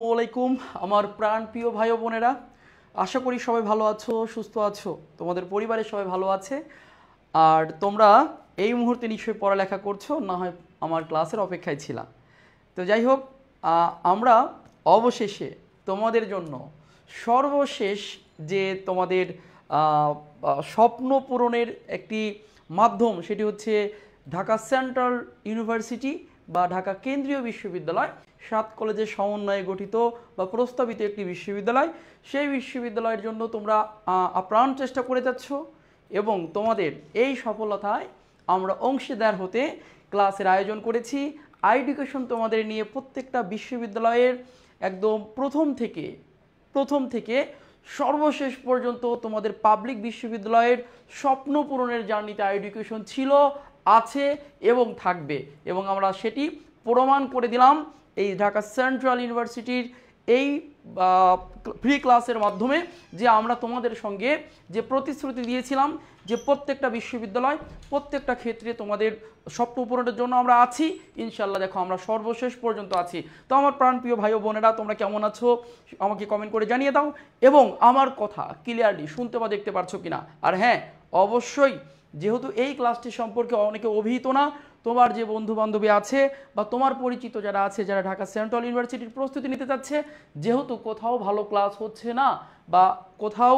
আসসালামাইকুম আমার প্রাণপ্রিয় ভাই ও বোনেরা, আশা করি সবাই ভালো আছো, সুস্থ আছো, তোমাদের পরিবারের সবাই ভালো আছে। আর তোমরা এই মুহূর্তে নিশ্চয়ই পড়ালেখা করছো, না হয় আমার ক্লাসের অপেক্ষায় ছিলা। তো যাই হোক, আমরা অবশেষে তোমাদের জন্য সর্বশেষ যে তোমাদের স্বপ্ন পূরণের একটি মাধ্যম, সেটি হচ্ছে ঢাকা সেন্ট্রাল ইউনিভার্সিটি বা ঢাকা কেন্দ্রীয় বিশ্ববিদ্যালয়, 7 কলেজের সমন্বয়ে গঠিত বা প্রস্তাবিত একটি বিশ্ববিদ্যালয়। সেই বিশ্ববিদ্যালয়ের জন্য তোমরা আপ্রাণ চেষ্টা করে যাচ্ছ এবং তোমাদের এই সফলতায় আমরা অংশীদার হতে ক্লাসের আয়োজন করেছি। এডুকেশন তোমাদের নিয়ে প্রত্যেকটা বিশ্ববিদ্যালয়ের একদম প্রথম থেকে সর্বশেষ পর্যন্ত তোমাদের পাবলিক বিশ্ববিদ্যালয়ের স্বপ্ন পূরণের জার্নিতে এডুকেশন ছিল, আছে এবং থাকবে, এবং আমরা সেটি প্রমাণ করে দিলাম এই ঢাকা সেন্ট্রাল ইউনিভার্সিটির এই ফ্রি ক্লাসের মাধ্যমে। যে আমরা তোমাদের সঙ্গে যে প্রতিশ্রুতি দিয়েছিলাম যে প্রত্যেকটা বিশ্ববিদ্যালয় প্রত্যেকটা ক্ষেত্রে তোমাদের স্বপ্ন পূরণের জন্য আমরা আছি, ইনশাল্লাহ দেখো আমরা সর্বশেষ পর্যন্ত আছি। তো আমার প্রাণপ্রিয় ভাই ও বোনেরা, তোমরা কেমন আছো আমাকে কমেন্ট করে জানিয়ে দাও, এবং আমার কথা ক্লিয়ারলি শুনতে বা দেখতে পারছো কিনা। আর হ্যাঁ, অবশ্যই যেহেতু এই ক্লাসটি সম্পর্কে অনেকে অভিহিত না, তোমার যে বন্ধু বান্ধবী আছে বা তোমার পরিচিত যারা আছে, যারা ঢাকা সেন্ট্রাল ইউনিভার্সিটির প্রস্তুতি নিতে চাচ্ছে, যেহেতু কোথাও ভালো ক্লাস হচ্ছে না বা কোথাও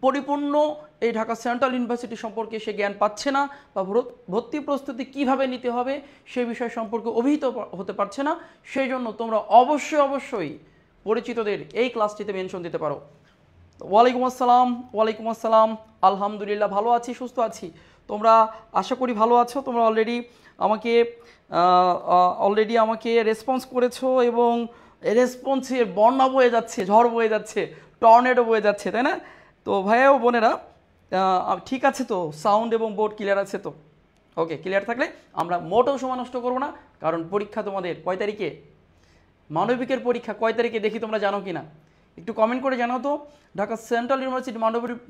পরিপূর্ণ এই ঢাকা সেন্ট্রাল ইউনিভার্সিটি সম্পর্কে সে জ্ঞান পাচ্ছে না বা ভর্তি প্রস্তুতি কিভাবে নিতে হবে সে বিষয় সম্পর্কে অভিহিত হতে পারছে না, সেই জন্য তোমরা অবশ্যই পরিচিতদের এই ক্লাসটিতে মেনশন দিতে পারো। ওয়ালাইকুম আসসালাম। আলহামদুলিল্লাহ ভালো আছি, সুস্থ আছি। তোমরা আশা করি ভালো আছো। তোমরা অলরেডি আমাকে রেসপন্স করেছো, এবং রেসপন্সের বন্যা বয়ে যাচ্ছে, ঝড় বয়ে যাচ্ছে, টর্নেডো বয়ে যাচ্ছে, তাই না? তো ভাইয়া ও বোনেরা, ঠিক আছে তো? সাউন্ড এবং বোর্ড ক্লিয়ার আছে তো? ওকে, ক্লিয়ার থাকলে আমরা মোটেও সময় নষ্ট করবো না, কারণ পরীক্ষা তোমাদের কয় তারিখে? মানবিকের পরীক্ষা কয় তারিখে দেখি তোমরা জানো কি না? একটু কমেন্ট করে জানাও তো। ঢাকা সেন্ট্রাল ইউনিভার্সিটি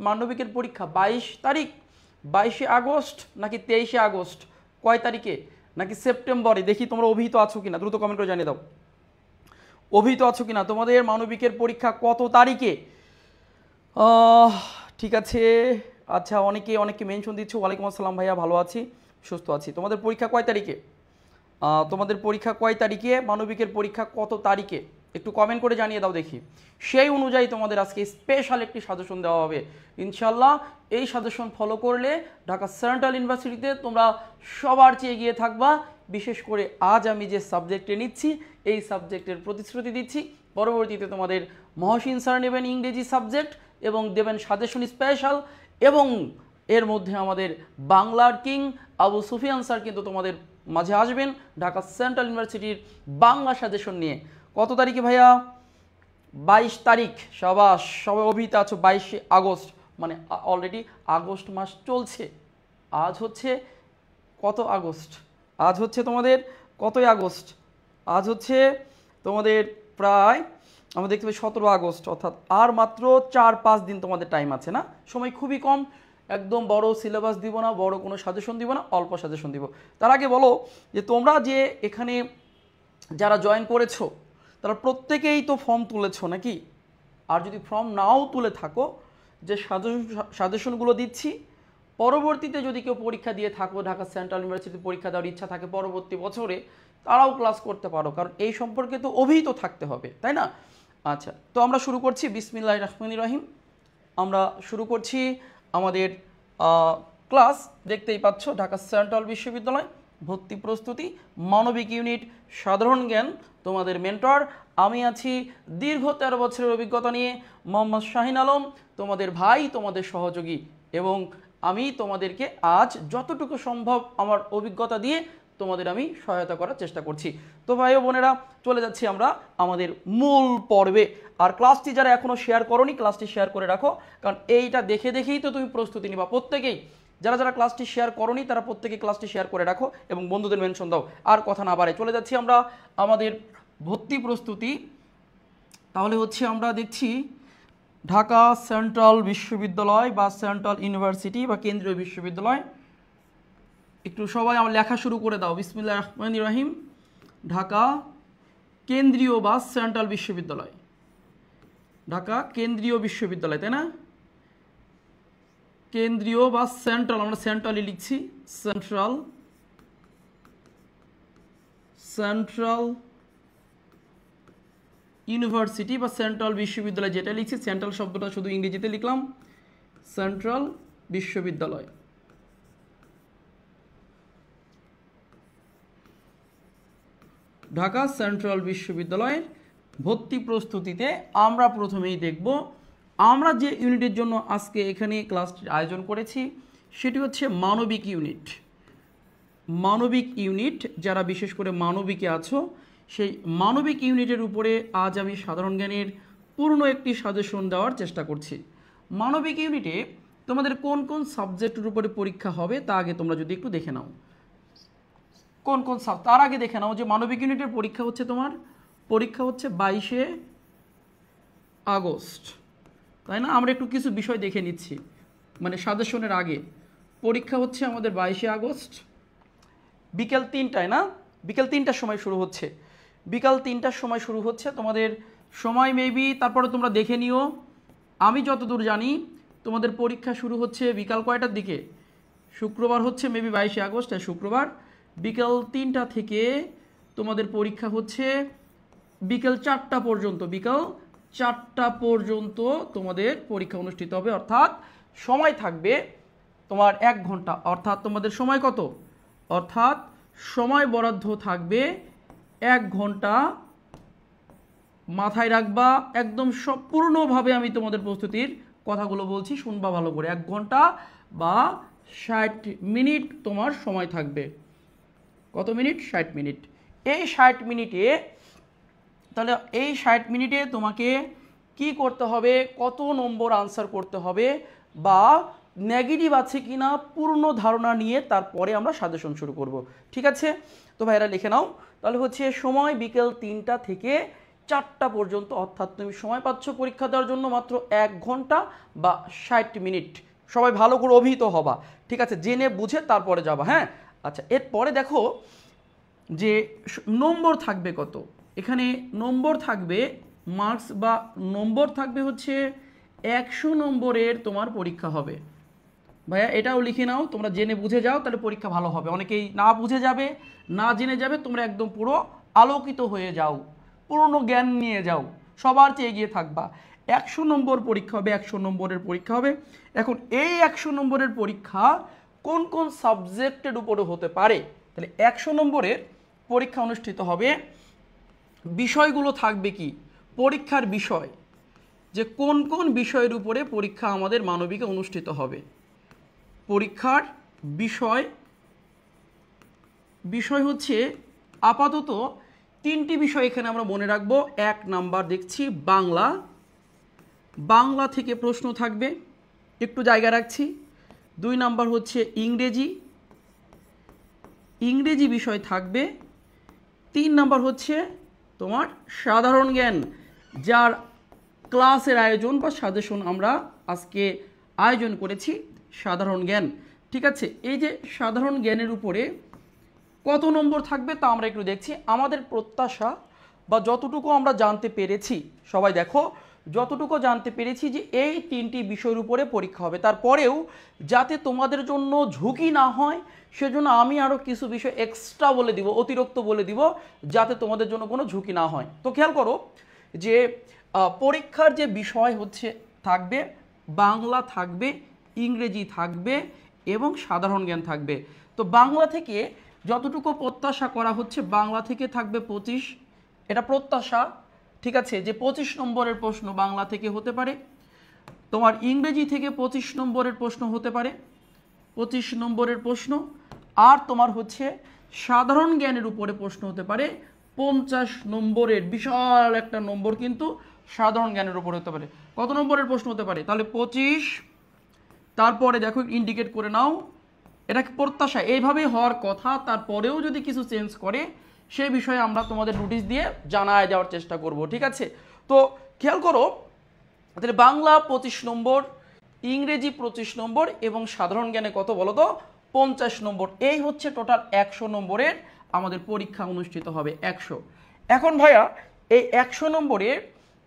মানবিকের পরীক্ষা 22 তারিখ, 22শে আগস্ট নাকি 23শে আগস্ট, কয় তারিখে, নাকি সেপ্টেম্বরে? দেখি তোমরা অভিহিত আছো কিনা, দ্রুত কমেন্ট করে জানিয়ে দাও অভিহিত আছো কিনা। তোমাদের মানবিকের পরীক্ষা কত তারিখে? ঠিক আছে, আচ্ছা, অনেকে মেনশন দিচ্ছ। ওয়ালাইকুম আসসালাম ভাইয়া, ভালো আছি, সুস্থ আছি। তোমাদের পরীক্ষা কয় তারিখে? মানবিকের পরীক্ষা কত তারিখে? একটু কমেন্ট করে জানিয়ে দাও দেখি। সেই অনুযায়ী তোমাদের আজকে স্পেশাল একটি সাজেশন দেওয়া হবে ইনশাল্লাহ। এই সাজেশন ফলো করলে ঢাকা সেন্ট্রাল ইউনিভার্সিটিতে তোমরা সবার চেয়ে এগিয়ে থাকবা। বিশেষ করে আজ আমি যে সাবজেক্টে নিচ্ছি, এই সাবজেক্টের প্রতিশ্রুতি দিচ্ছি, পরবর্তীতে তোমাদের মহসিন স্যার নেবেন ইংরেজি সাবজেক্ট এবং দেবেন সাজেশন স্পেশাল, এবং এর মধ্যে আমাদের বাংলার কিং আবু সুফিয়ান স্যার কিন্তু তোমাদের মাঝে আসবেন ঢাকা সেন্ট্রাল ইউনিভার্সিটির বাংলা সাজেশন নিয়ে। কত তারিখে ভাইয়া? 22 তারিখ। সবাই অভিহিত আছো। 22শে আগস্ট, মানে অলরেডি আগস্ট মাস চলছে। আজ হচ্ছে কত আগস্ট? আজ হচ্ছে তোমাদের কতই আগস্ট? আজ হচ্ছে তোমাদের প্রায়, আমরা দেখতে পাই 17 আগস্ট, অর্থাৎ আর মাত্র 4-5 দিন তোমাদের টাইম আছে না? সময় খুবই কম। একদম বড় সিলেবাস দিব না, বড় কোনো সাজেশন দিব না, অল্প সাজেশন দিব। তার আগে বলো যে তোমরা যে এখানে যারা জয়েন করেছো তারা প্রত্যেকেই তো ফর্ম তুলেছো নাকি? আর যদি ফর্ম নাও তুলে থাকো, যে সাজেশনগুলো দিচ্ছি, পরবর্তীতে যদি কেউ পরীক্ষা দিয়ে থাকো, ঢাকা সেন্ট্রাল ইউনিভার্সিটি পরীক্ষা দেওয়ার ইচ্ছা থাকে পরবর্তী বছরে, তারাও ক্লাস করতে পারো, কারণ এই সম্পর্কে তো অভিহিত থাকতে হবে, তাই না? আচ্ছা, তো আমরা শুরু করছি। বিসমিল্লাহির রহমানির রহিম। আমরা শুরু করছি আমাদের ক্লাস। দেখতেই পাচ্ছ, ঢাকা সেন্ট্রাল বিশ্ববিদ্যালয় ভর্তি প্রস্তুতি মানবিক ইউনিট সাধারণ জ্ঞান। তোমাদের মেন্টর আমি আছি, দীর্ঘ 13 বছরের অভিজ্ঞতা নিয়ে, মোহাম্মদ শাহিন আলম, তোমাদের ভাই, তোমাদের সহযোগী, এবং আমি তোমাদেরকে আজ যতটুকু সম্ভব আমার অভিজ্ঞতা দিয়ে তোমাদের আমি সহায়তা করার চেষ্টা করছি। তো ভাই ও বোনেরা, চলে যাচ্ছি আমরা আমাদের মূল পর্বে। আর ক্লাসটি যারা এখনও শেয়ার করোনি, ক্লাসটি শেয়ার করে রাখো, কারণ এইটা দেখেই তো তুমি প্রস্তুতি নিবা প্রত্যেকেই। যারা ক্লাসটি শেয়ার করোনি তারা প্রত্যেকে ক্লাসটি শেয়ার করে রাখো এবং বন্ধুদের মেনশন দাও। আর কথা না বাড়াই, চলে যাচ্ছি আমরা আমাদের ভর্তি প্রস্তুতি। তাহলে হচ্ছে আমরা দেখছি ঢাকা সেন্ট্রাল বিশ্ববিদ্যালয় বা সেন্ট্রাল ইউনিভার্সিটি বা কেন্দ্রীয় বিশ্ববিদ্যালয়। একটু সবাই আমার লেখা শুরু করে দাও। বিসমিল্লাহির রহমানির রহিম। ঢাকা কেন্দ্রীয় বা সেন্ট্রাল বিশ্ববিদ্যালয়, ঢাকা কেন্দ্রীয় বিশ্ববিদ্যালয়, তাই না? কেন্দ্রীয় বা সেন্ট্রাল, আমরা সেন্ট্রালই লিখছি, সেন্ট্রাল ইউনিভার্সিটি বা সেন্ট্রাল বিশ্ববিদ্যালয়, যেটা লিখছি সেন্ট্রাল শব্দটা শুধু ইংরেজিতে লিখলাম, সেন্ট্রাল বিশ্ববিদ্যালয়। ঢাকা সেন্ট্রাল বিশ্ববিদ্যালয়ের ভর্তি প্রস্তুতিতে আমরা প্রথমেই দেখব, আমরা যে ইউনিটের জন্য আজকে এখানে ক্লাসটির আয়োজন করেছি সেটি হচ্ছে মানবিক ইউনিট। মানবিক ইউনিট, যারা বিশেষ করে মানবিকে আছো, সেই মানবিক ইউনিটের উপরে আজ আমি সাধারণ জ্ঞানের পূর্ণ একটি সাজেশন দেওয়ার চেষ্টা করছি। মানবিক ইউনিটে তোমাদের কোন কোন সাবজেক্টের উপরে পরীক্ষা হবে তা আগে তোমরা যদি একটু দেখে নাও, কোন কোন তার আগে দেখে নাও যে মানবিক ইউনিটের পরীক্ষা হচ্ছে, তোমার পরীক্ষা হচ্ছে 22শে আগস্ট, তাই না? আমরা একটু কিছু বিষয় দেখে নিচ্ছি, মানে সাজেশনের আগে পরীক্ষা হচ্ছে আমাদের 22শে আগস্ট বিকেল 3টায়, না? বিকেল 3টার সময় শুরু হচ্ছে, বিকাল 3টার সময় শুরু হচ্ছে তোমাদের সময় মেবি, তারপরে তোমরা দেখে নিও। আমি যতদূর জানি তোমাদের পরীক্ষা শুরু হচ্ছে বিকাল কয়টার দিকে? শুক্রবার হচ্ছে মেবি 22শে আগস্ট, শুক্রবার বিকেল 3টা থেকে তোমাদের পরীক্ষা হচ্ছে বিকেল 4টা পর্যন্ত, বিকাল 4টা পর্যন্ত তোমাদের পরীক্ষা অনুষ্ঠিত হবে, অর্থাৎ সময় থাকবে তোমার 1 ঘন্টা, অর্থাৎ তোমাদের সময় কত? অর্থাৎ সময় বরাদ্দ থাকবে 1 ঘন্টা। মাথায় রাখবা, একদম সম্পূর্ণভাবে আমি তোমাদের প্রস্তুতির কথাগুলো বলছি, শুনবা ভালো করে। 1 ঘন্টা বা 60 মিনিট তোমার সময় থাকবে। কত মিনিট? 60 মিনিট। এই 60 মিনিটে, তাহলে এই 60 মিনিটে তোমাকে কি করতে হবে, কত নম্বর আনসার করতে হবে বা নেগেটিভ আছে কিনা পূর্ণ ধারণা নিয়ে তারপরে আমরা সাজেশন শুরু করব, ঠিক আছে? তো ভাইরা লিখে নাও, তাহলে হচ্ছে সময় বিকেল 3টা থেকে 4টা পর্যন্ত, অর্থাৎ তুমি সময় পাচ্ছ পরীক্ষা দেওয়ার জন্য মাত্র 1 ঘন্টা বা 60 মিনিট। সবাই ভালো করে অভিহিত হবা, ঠিক আছে? জেনে বুঝে তারপরে যাবা, হ্যাঁ? আচ্ছা, এরপরে দেখো যে নম্বর থাকবে কত। এখানে নম্বর থাকবে, মার্কস বা নম্বর থাকবে হচ্ছে 100 নম্বরের তোমার পরীক্ষা হবে। ভাইয়া এটাও লিখে নাও, তোমরা জেনে বুঝে যাও, তাহলে পরীক্ষা ভালো হবে। অনেকেই না বুঝে যাবে, না জেনে যাবে, তোমরা একদম পুরো আলোকিত হয়ে যাও, পূর্ণ জ্ঞান নিয়ে যাও, সবার চেয়ে এগিয়ে থাকবা। 100 নম্বর পরীক্ষা হবে, 100 নম্বরের পরীক্ষা হবে। এখন এই 100 নম্বরের পরীক্ষা কোন কোন সাবজেক্টের উপরে হতে পারে? তাহলে 100 নম্বরের পরীক্ষা অনুষ্ঠিত হবে, বিষয়গুলো থাকবে কি? পরীক্ষার বিষয়, যে কোন কোন বিষয়ের উপরে পরীক্ষা আমাদের মানবিকে অনুষ্ঠিত হবে। পরীক্ষার বিষয়, বিষয় হচ্ছে আপাতত 3টি বিষয় এখানে আমরা মনে রাখবো। 1 নাম্বার দেখছি বাংলা, বাংলা থেকে প্রশ্ন থাকবে, একটু জায়গা রাখছি। 2 নাম্বার হচ্ছে ইংরেজি, ইংরেজি বিষয় থাকবে। 3 নাম্বার হচ্ছে তোমার সাধারণ জ্ঞান, যার ক্লাসের আয়োজন বা সাজেশন আমরা আজকে আয়োজন করেছি, সাধারণ জ্ঞান, ঠিক আছে? এই যে সাধারণ জ্ঞানের উপরে কত নম্বর থাকবে তা আমরা একটু দেখছি। আমাদের প্রত্যাশা বা যতটুকু আমরা জানতে পেরেছি, সবাই দেখো, যতটুকু জানতে পেরেছি যে এই 3টি বিষয়ের উপরে পরীক্ষা হবে। তারপরেও যাতে তোমাদের জন্য ঝুঁকি না হয় সেজন্য আমি আরও কিছু বিষয় এক্সট্রা বলে দিব, অতিরিক্ত বলে দিব, যাতে তোমাদের জন্য কোনো ঝুঁকি না হয়। তো খেয়াল করো যে পরীক্ষার যে বিষয় হচ্ছে থাকবে, বাংলা থাকবে, ইংরেজি থাকবে এবং সাধারণ জ্ঞান থাকবে। তো বাংলা থেকে যতটুকু প্রত্যাশা করা হচ্ছে, বাংলা থেকে থাকবে 25, এটা প্রত্যাশা, ঠিক আছে? যে 25 নম্বরের প্রশ্ন বাংলা থেকে হতে পারে। তোমার ইংরেজি থেকে 25 নম্বরের প্রশ্ন হতে পারে, 25 নম্বরের প্রশ্ন। আর তোমার হচ্ছে সাধারণ জ্ঞানের উপরে প্রশ্ন হতে পারে 50 নম্বরের, বিশাল একটা নম্বর কিন্তু সাধারণ জ্ঞানের উপরে হতে পারে। কত নম্বরের প্রশ্ন হতে পারে? তাহলে 25। তারপরে দেখো ইন্ডিকেট করে নাও, এটা প্রত্যাশা এইভাবেই হওয়ার কথা, তারপরেও যদি কিছু চেঞ্জ করে সেই বিষয়ে আমরা তোমাদের নোটিশ দিয়ে জানায় দেওয়ার চেষ্টা করব, ঠিক আছে? তো খেয়াল করো, তাহলে বাংলা 25 নম্বর, ইংরেজি 25 নম্বর এবং সাধারণ জ্ঞানে কত বলো তো? 50 নম্বর। এই হচ্ছে টোটাল 100 নম্বরের আমাদের পরীক্ষা অনুষ্ঠিত হবে। 100 এখন ভাইয়া এই 100 নম্বরে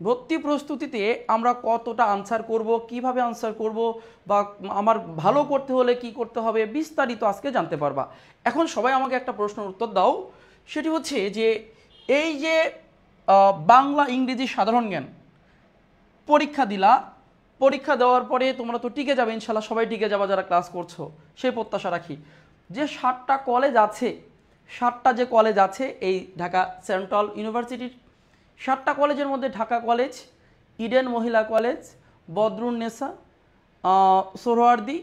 ভর্তি প্রস্তুতিতে আমরা কতটা আনসার করব, কিভাবে আনসার করব, বা আমার ভালো করতে হলে কি করতে হবে, বিস্তারিত আজকে জানতে পারবা। এখন সবাই আমাকে একটা প্রশ্নের উত্তর দাও, সেটি হচ্ছে যে এই যে বাংলা ইংরেজি সাধারণ জ্ঞান পরীক্ষা দিলা, পরীক্ষা দেওয়ার পরে তোমরা তো টিকে যাবে ইনশাল্লাহ, সবাই টিকে যাবা যারা ক্লাস করছো, সেই প্রত্যাশা রাখি। যে 7টা কলেজ আছে, 7টা যে কলেজ আছে এই ঢাকা সেন্ট্রাল ইউনিভার্সিটির, 7টা কলেজের মধ্যে ঢাকা কলেজ, ইডেন মহিলা কলেজ, বদরুন্নেসা, সোহরাওয়ার্দী,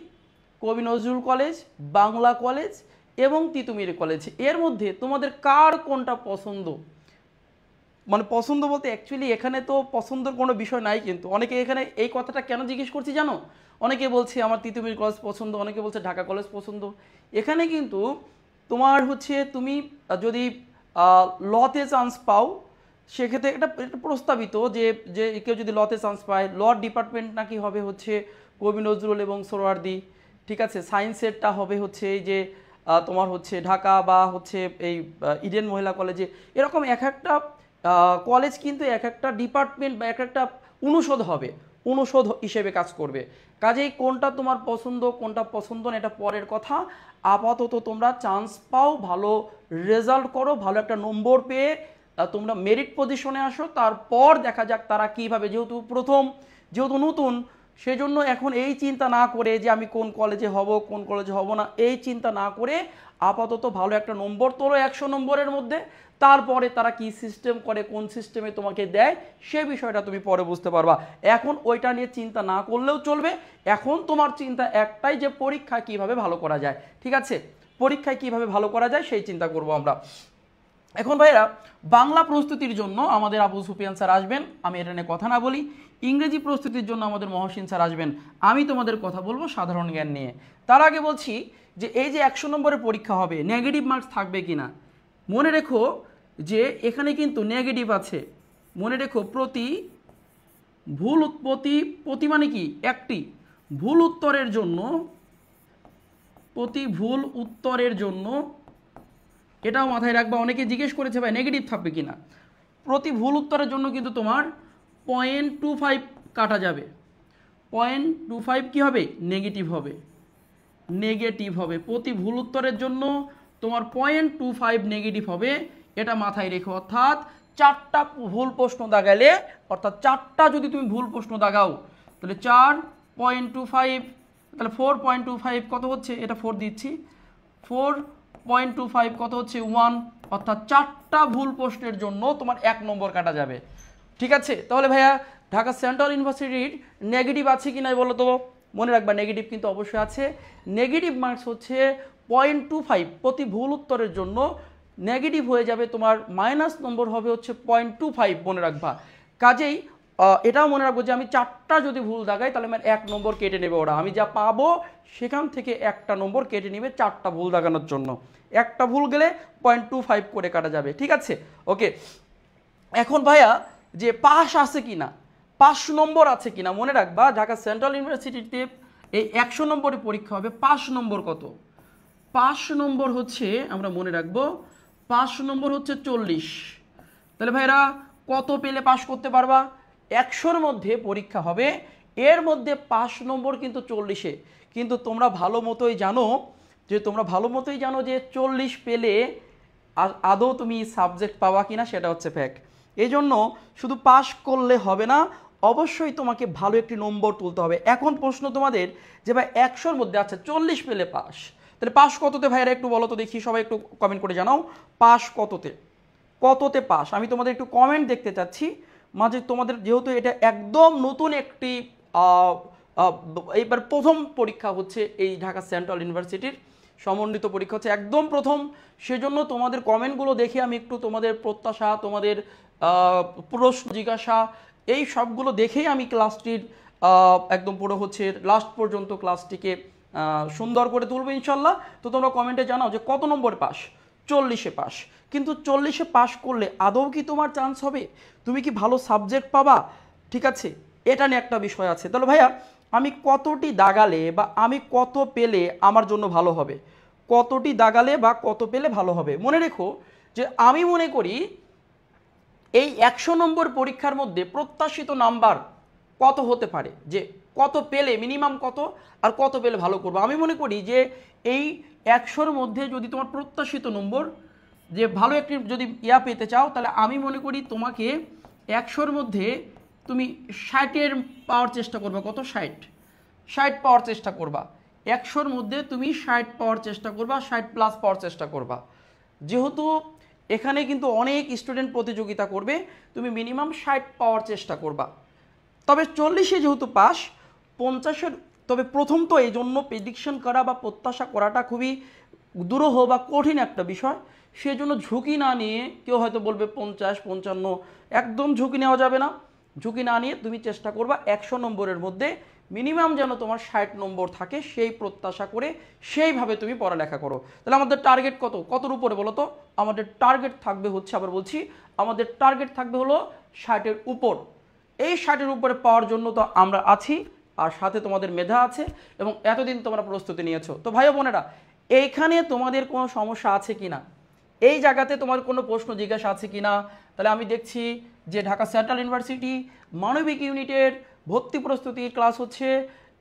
কবি নজরুল কলেজ, বাংলা কলেজ এবং তিতুমির কলেজ, এর মধ্যে তোমাদের কার কোনটা পছন্দ? মানে পছন্দ বলতে অ্যাকচুয়ালি এখানে তো পছন্দের কোনো বিষয় নাই, কিন্তু অনেকে এখানে এই কথাটা কেন জিজ্ঞেস করছি জানো? অনেকে বলছে আমার তিতুমির কলেজ পছন্দ, অনেকে বলছে ঢাকা কলেজ পছন্দ। এখানে কিন্তু তোমার হচ্ছে তুমি যদি লতে চান্স পাও, সেক্ষেত্রে এটা এটা প্রস্তাবিত যে যে কেউ যদি লতে চান্স পায়, ল ডিপার্টমেন্ট নাকি হবে হচ্ছে কবি নজরুল এবং সোহরাওয়ার্দী, ঠিক আছে। সায়েন্সেরটা হবে হচ্ছে এই যে তোমার হচ্ছে ঢাকা বা হচ্ছে এই ইডেন মহিলা কলেজে, এরকম এক একটা কলেজ কিন্তু এক একটা ডিপার্টমেন্ট বা এক একটা অনুষদ হবে, অনুষদ হিসেবে কাজ করবে। কাজেই কোনটা তোমার পছন্দ কোনটা পছন্দ না এটা পরের কথা। আপাতত তোমরা চান্স পাও, ভালো রেজাল্ট করো, ভালো একটা নম্বর পেয়ে তোমরা মেরিট পজিশনে আসো, তারপর দেখা যাক তারা কীভাবে, যেহেতু প্রথম, যেহেতু নতুন, সেজন্য এখন এই চিন্তা না করে যে আমি কোন কলেজে হব কোন কলেজে হব না, এই চিন্তা না করে আপাতত ভালো একটা নম্বর তোলো 100 নম্বরের মধ্যে, তারপরে তারা কি সিস্টেম করে, কোন সিস্টেমে তোমাকে দেয়, সে বিষয়টা তুমি পরে বুঝতে পারবা। এখন ওইটা নিয়ে চিন্তা না করলেও চলবে। এখন তোমার চিন্তা একটাই যে পরীক্ষা কিভাবে ভালো করা যায়, ঠিক আছে, পরীক্ষায় কিভাবে ভালো করা যায় সেই চিন্তা করব আমরা। এখন ভাইরা বাংলা প্রস্তুতির জন্য আমাদের আবু সুফিয়ান স্যার আসবেন, আমি এটা নিয়ে কথা না বলি। ইংরেজি প্রস্তুতির জন্য আমাদের মহসিন স্যার আসবেন, আমি তোমাদের কথা বলবো সাধারণ জ্ঞান নিয়ে। তার আগে বলছি যে এই যে 100 নম্বরের পরীক্ষা হবে, নেগেটিভ মার্কস থাকবে কিনা মনে রেখো, যে এখানে কিন্তু নেগেটিভ আছে। মনে রেখো প্রতি ভুল প্রতি মানে কি একটি ভুল উত্তরের জন্য, প্রতি ভুল উত্তরের জন্য, এটাও মাথায় রাখবা। অনেকে জিজ্ঞেস করেছে ভাই নেগেটিভ থাকবে কিনা, প্রতি ভুল উত্তরের জন্য কিন্তু তোমার 0.25 কাটা যাবে। 0.25 কি হবে? নেগেটিভ হবে, নেগেটিভ হবে। প্রতি ভুল উত্তরের জন্য তোমার 0.25 নেগেটিভ হবে, এটা মাথায় রেখো। অর্থাৎ 4টা ভুল প্রশ্ন দাগালে, অর্থাৎ 4টা যদি তুমি ভুল প্রশ্ন দাগাও তাহলে 4.25, তাহলে 4.25 কত হচ্ছে, এটা 4 দিচ্ছি, 4.25 কত হচ্ছে 1, অর্থাৎ 4টা ভুল প্রশ্নের জন্য তোমার 1 নম্বর কাটা যাবে, ঠিক আছে। তাহলে ভাইয়া ঢাকা সেন্ট্রাল ইউনিভার্সিটির নেগেটিভ আছে কি নাই বলো তো? মনে রাখবা নেগেটিভ কিন্তু অবশ্যই আছে। নেগেটিভ মার্কস হচ্ছে 0.25, প্রতি ভুল উত্তরের জন্য নেগেটিভ হয়ে যাবে তোমার, মাইনাস নম্বর হবে হচ্ছে 0.25, মনে রাখবা। কাজেই এটাও মনে রাখবো যে আমি 4টা যদি ভুল দাগাই তাহলে আমার 1 নম্বর কেটে নেবে ওরা, আমি যা পাবো সেখান থেকে 1টা নম্বর কেটে নেবে 4টা ভুল দাগানোর জন্য। একটা ভুল গেলে 0.25 করে কাটা যাবে, ঠিক আছে, ওকে। এখন ভাইয়া যে পাস আছে কিনা, 5 নম্বর আছে কিনা মনে রাখবা, ঢাকা সেন্ট্রাল ইউনিভার্সিটিতে এই 100 নম্বরের পরীক্ষা হবে। 5 নম্বর কত? 5 নম্বর হচ্ছে, আমরা মনে রাখবো 5 নম্বর হচ্ছে 40। তাহলে ভাইরা কত পেলে পাস করতে পারবা? 100-র মধ্যে পরীক্ষা হবে, এর মধ্যে 5 নম্বর কিন্তু 40-এ। কিন্তু তোমরা ভালো মতোই জানো যে 40 পেলে আদৌ তুমি সাবজেক্ট পাবা কিনা সেটা হচ্ছে ফ্যাক্ট। এই জন্য শুধু পাস করলে হবে না, অবশ্যই তোমাকে ভালো একটি নম্বর তুলতে হবে। এখন প্রশ্ন তোমাদের যে ভাই 100-র মধ্যে, আচ্ছা 40 পেলে পাস, তাহলে পাস কততে ভাইরা একটু বলো তো দেখি, সবাই একটু কমেন্ট করে জানাও পাস কততে, কততে পাস। আমি তোমাদের একটু কমেন্ট দেখতে চাচ্ছি মাঝে, তোমাদের যেহেতু এটা একদম নতুন একটি এইবার প্রথম পরীক্ষা হচ্ছে এই ঢাকা সেন্ট্রাল ইউনিভার্সিটির সমন্বিত পরীক্ষা হচ্ছে একদম প্রথম, সেজন্য তোমাদের কমেন্টগুলো দেখে আমি একটু তোমাদের প্রত্যাশা, তোমাদের প্রশ্ন জিজ্ঞাসা, এই সবগুলো দেখেই আমি ক্লাসটির একদম পুরো হচ্ছে লাস্ট পর্যন্ত ক্লাসটিকে সুন্দর করে তুলবো ইনশাল্লাহ। তো তোমরা কমেন্টে জানাও যে কত নম্বর পাস। 40-এ পাস। কিন্তু 40-এ পাস করলে আদৌ কি তোমার চান্স হবে, তুমি কি ভালো সাবজেক্ট পাবা, ঠিক আছে, এটা নিয়ে একটা বিষয় আছে। তাহলে ভাইয়া আমি কতটি দাগালে বা আমি কত পেলে আমার জন্য ভালো হবে, কতটি দাগালে বা কত পেলে ভালো হবে? মনে রেখো যে আমি মনে করি এই 100 নম্বর পরীক্ষার মধ্যে প্রত্যাশিত নাম্বার কত হতে পারে, যে কত পেলে মিনিমাম কত আর কত পেলে ভালো করবো। আমি মনে করি যে এই 100-র মধ্যে যদি তোমার প্রত্যাশিত নম্বর যে ভালো একটি যদি ইয়া পেতে চাও, তাহলে আমি মনে করি তোমাকে 100-র মধ্যে তুমি 60-এর পাওয়ার চেষ্টা করবা। কত? 60 পাওয়ার চেষ্টা করবা। 100-র মধ্যে তুমি 60 পাওয়ার চেষ্টা করবা, 60 প্লাস পাওয়ার চেষ্টা করবা। যেহেতু এখানে কিন্তু অনেক স্টুডেন্ট প্রতিযোগিতা করবে, তুমি মিনিমাম 60 পাওয়ার চেষ্টা করবা। তবে 40-এ যেহেতু পাস, 50-এর তবে প্রথম তো এই জন্য প্রেডিকশন করা বা প্রত্যাশা করাটা খুবই দুরূহ বা কঠিন একটা বিষয়। সেজন্য ঝুঁকি না নিয়ে, কেউ হয়তো বলবে 50, 55, একদম ঝুঁকি নেওয়া যাবে না। ঝুঁকি না নিয়ে তুমি চেষ্টা করবা 100 নম্বরের মধ্যে মিনিমাম যেন তোমার 60 নম্বর থাকে, সেই প্রত্যাশা করে সেইভাবে তুমি পড়ালেখা করো। তাহলে আমাদের টার্গেট কতর উপরে বলো তো? আমাদের টার্গেট থাকবে হচ্ছে, আবার বলছি, আমাদের টার্গেট থাকবে হলো 60-এর উপর। এই 60-এর উপরে পাওয়ার জন্য তো আমরা আছি, আর সাথে তোমাদের মেধা আছে এবং এতদিন তোমরা প্রস্তুতি নিয়েছো। তো ভাই বোনেরা, এইখানে তোমাদের কোনো সমস্যা আছে কি না, এই জায়গাতে তোমার কোনো প্রশ্ন জিজ্ঞাসা আছে কি না? তাহলে আমি দেখছি যে ঢাকা সেন্ট্রাল ইউনিভার্সিটি মানবিক ইউনিটের ভর্তি প্রস্তুতির ক্লাস হচ্ছে।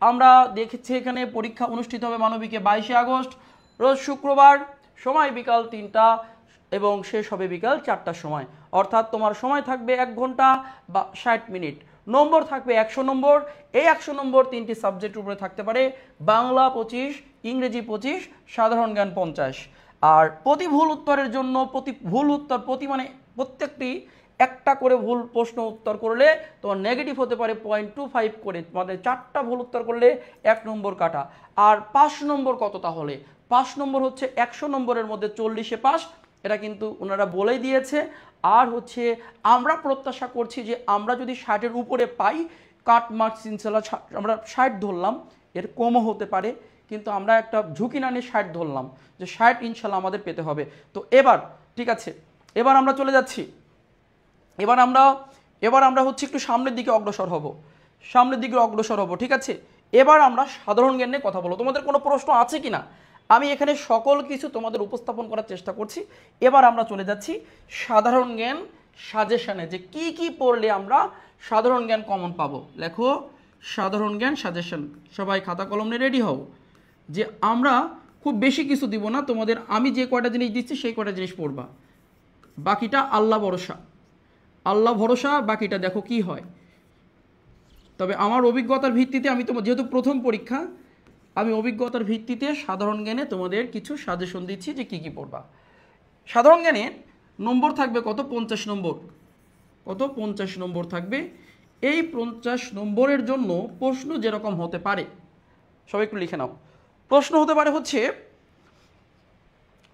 আমরা দেখেছি এখানে পরীক্ষা অনুষ্ঠিত হবে মানবিকে 22শে আগস্ট রোজ শুক্রবার, সময় বিকাল 3টা এবং শেষ হবে বিকাল 4টার সময়। অর্থাৎ তোমার সময় থাকবে 1 ঘন্টা বা 60 মিনিট। নম্বর থাকবে 100 নম্বর। এই 100 নম্বর 3টি সাবজেক্টের উপরে থাকতে পারে, বাংলা 25, ইংরেজি 25, সাধারণ জ্ঞান 50। আর প্রতি ভুল উত্তরের জন্য মানে প্রত্যেকটি একটা করে ভুল প্রশ্ন উত্তর করলে তোমার নেগেটিভ হতে পারে 0.25 করে। তোমাদের 4টা ভুল উত্তর করলে 1 নম্বর কাটা। আর 5 নম্বর কত? তাহলে 5 নম্বর হচ্ছে 100 নম্বরের মধ্যে 40-এ পাস, এটা কিন্তু ওনারা বলেই দিয়েছে। আর হচ্ছে আমরা প্রত্যাশা করছি যে আমরা যদি 60-এর উপরে পাই, কাট মার্কস ইনশাল্লাহ আমরা 60 ধরলাম, এর কমও হতে পারে, কিন্তু আমরা একটা ঝুঁকি না নিয়ে 60 ধরলাম যে 60 ইনশাল্লাহ আমাদের পেতে হবে। তো এবার ঠিক আছে, এবার আমরা চলে যাচ্ছি, এবার আমরা হচ্ছে একটু সামনের দিকে অগ্রসর হব, ঠিক আছে। এবার আমরা সাধারণ জ্ঞান নিয়ে কথা বলবো। তোমাদের কোনো প্রশ্ন আছে কি না? আমি এখানে সকল কিছু তোমাদের উপস্থাপন করার চেষ্টা করছি। এবার আমরা চলে যাচ্ছি সাধারণ জ্ঞান সাজেশনে, যে কি কি পড়লে আমরা সাধারণ জ্ঞান কমন পাবো। লেখো সাধারণ জ্ঞান সাজেশন, সবাই খাতা কলম নিয়ে রেডি হও। যে আমরা খুব বেশি কিছু দিব না তোমাদের, আমি যে কয়টা জিনিস দিচ্ছি সেই কয়টা জিনিস পড়বা, বাকিটা আল্লাহ ভরসা, বাকিটা দেখো কি হয়। তবে আমার অভিজ্ঞতার ভিত্তিতে আমি যেহেতু প্রথম পরীক্ষা, আমি অভিজ্ঞতার ভিত্তিতে সাধারণ জ্ঞানে তোমাদের কিছু সাজেশন দিচ্ছি যে কি কি পড়বা। সাধারণ জ্ঞানে নম্বর থাকবে কত? 50 নম্বর। কত? 50 নম্বর থাকবে। এই 50 নম্বরের জন্য প্রশ্ন যেরকম হতে পারে, সবাই একটু লিখে নাও। প্রশ্ন হতে পারে হচ্ছে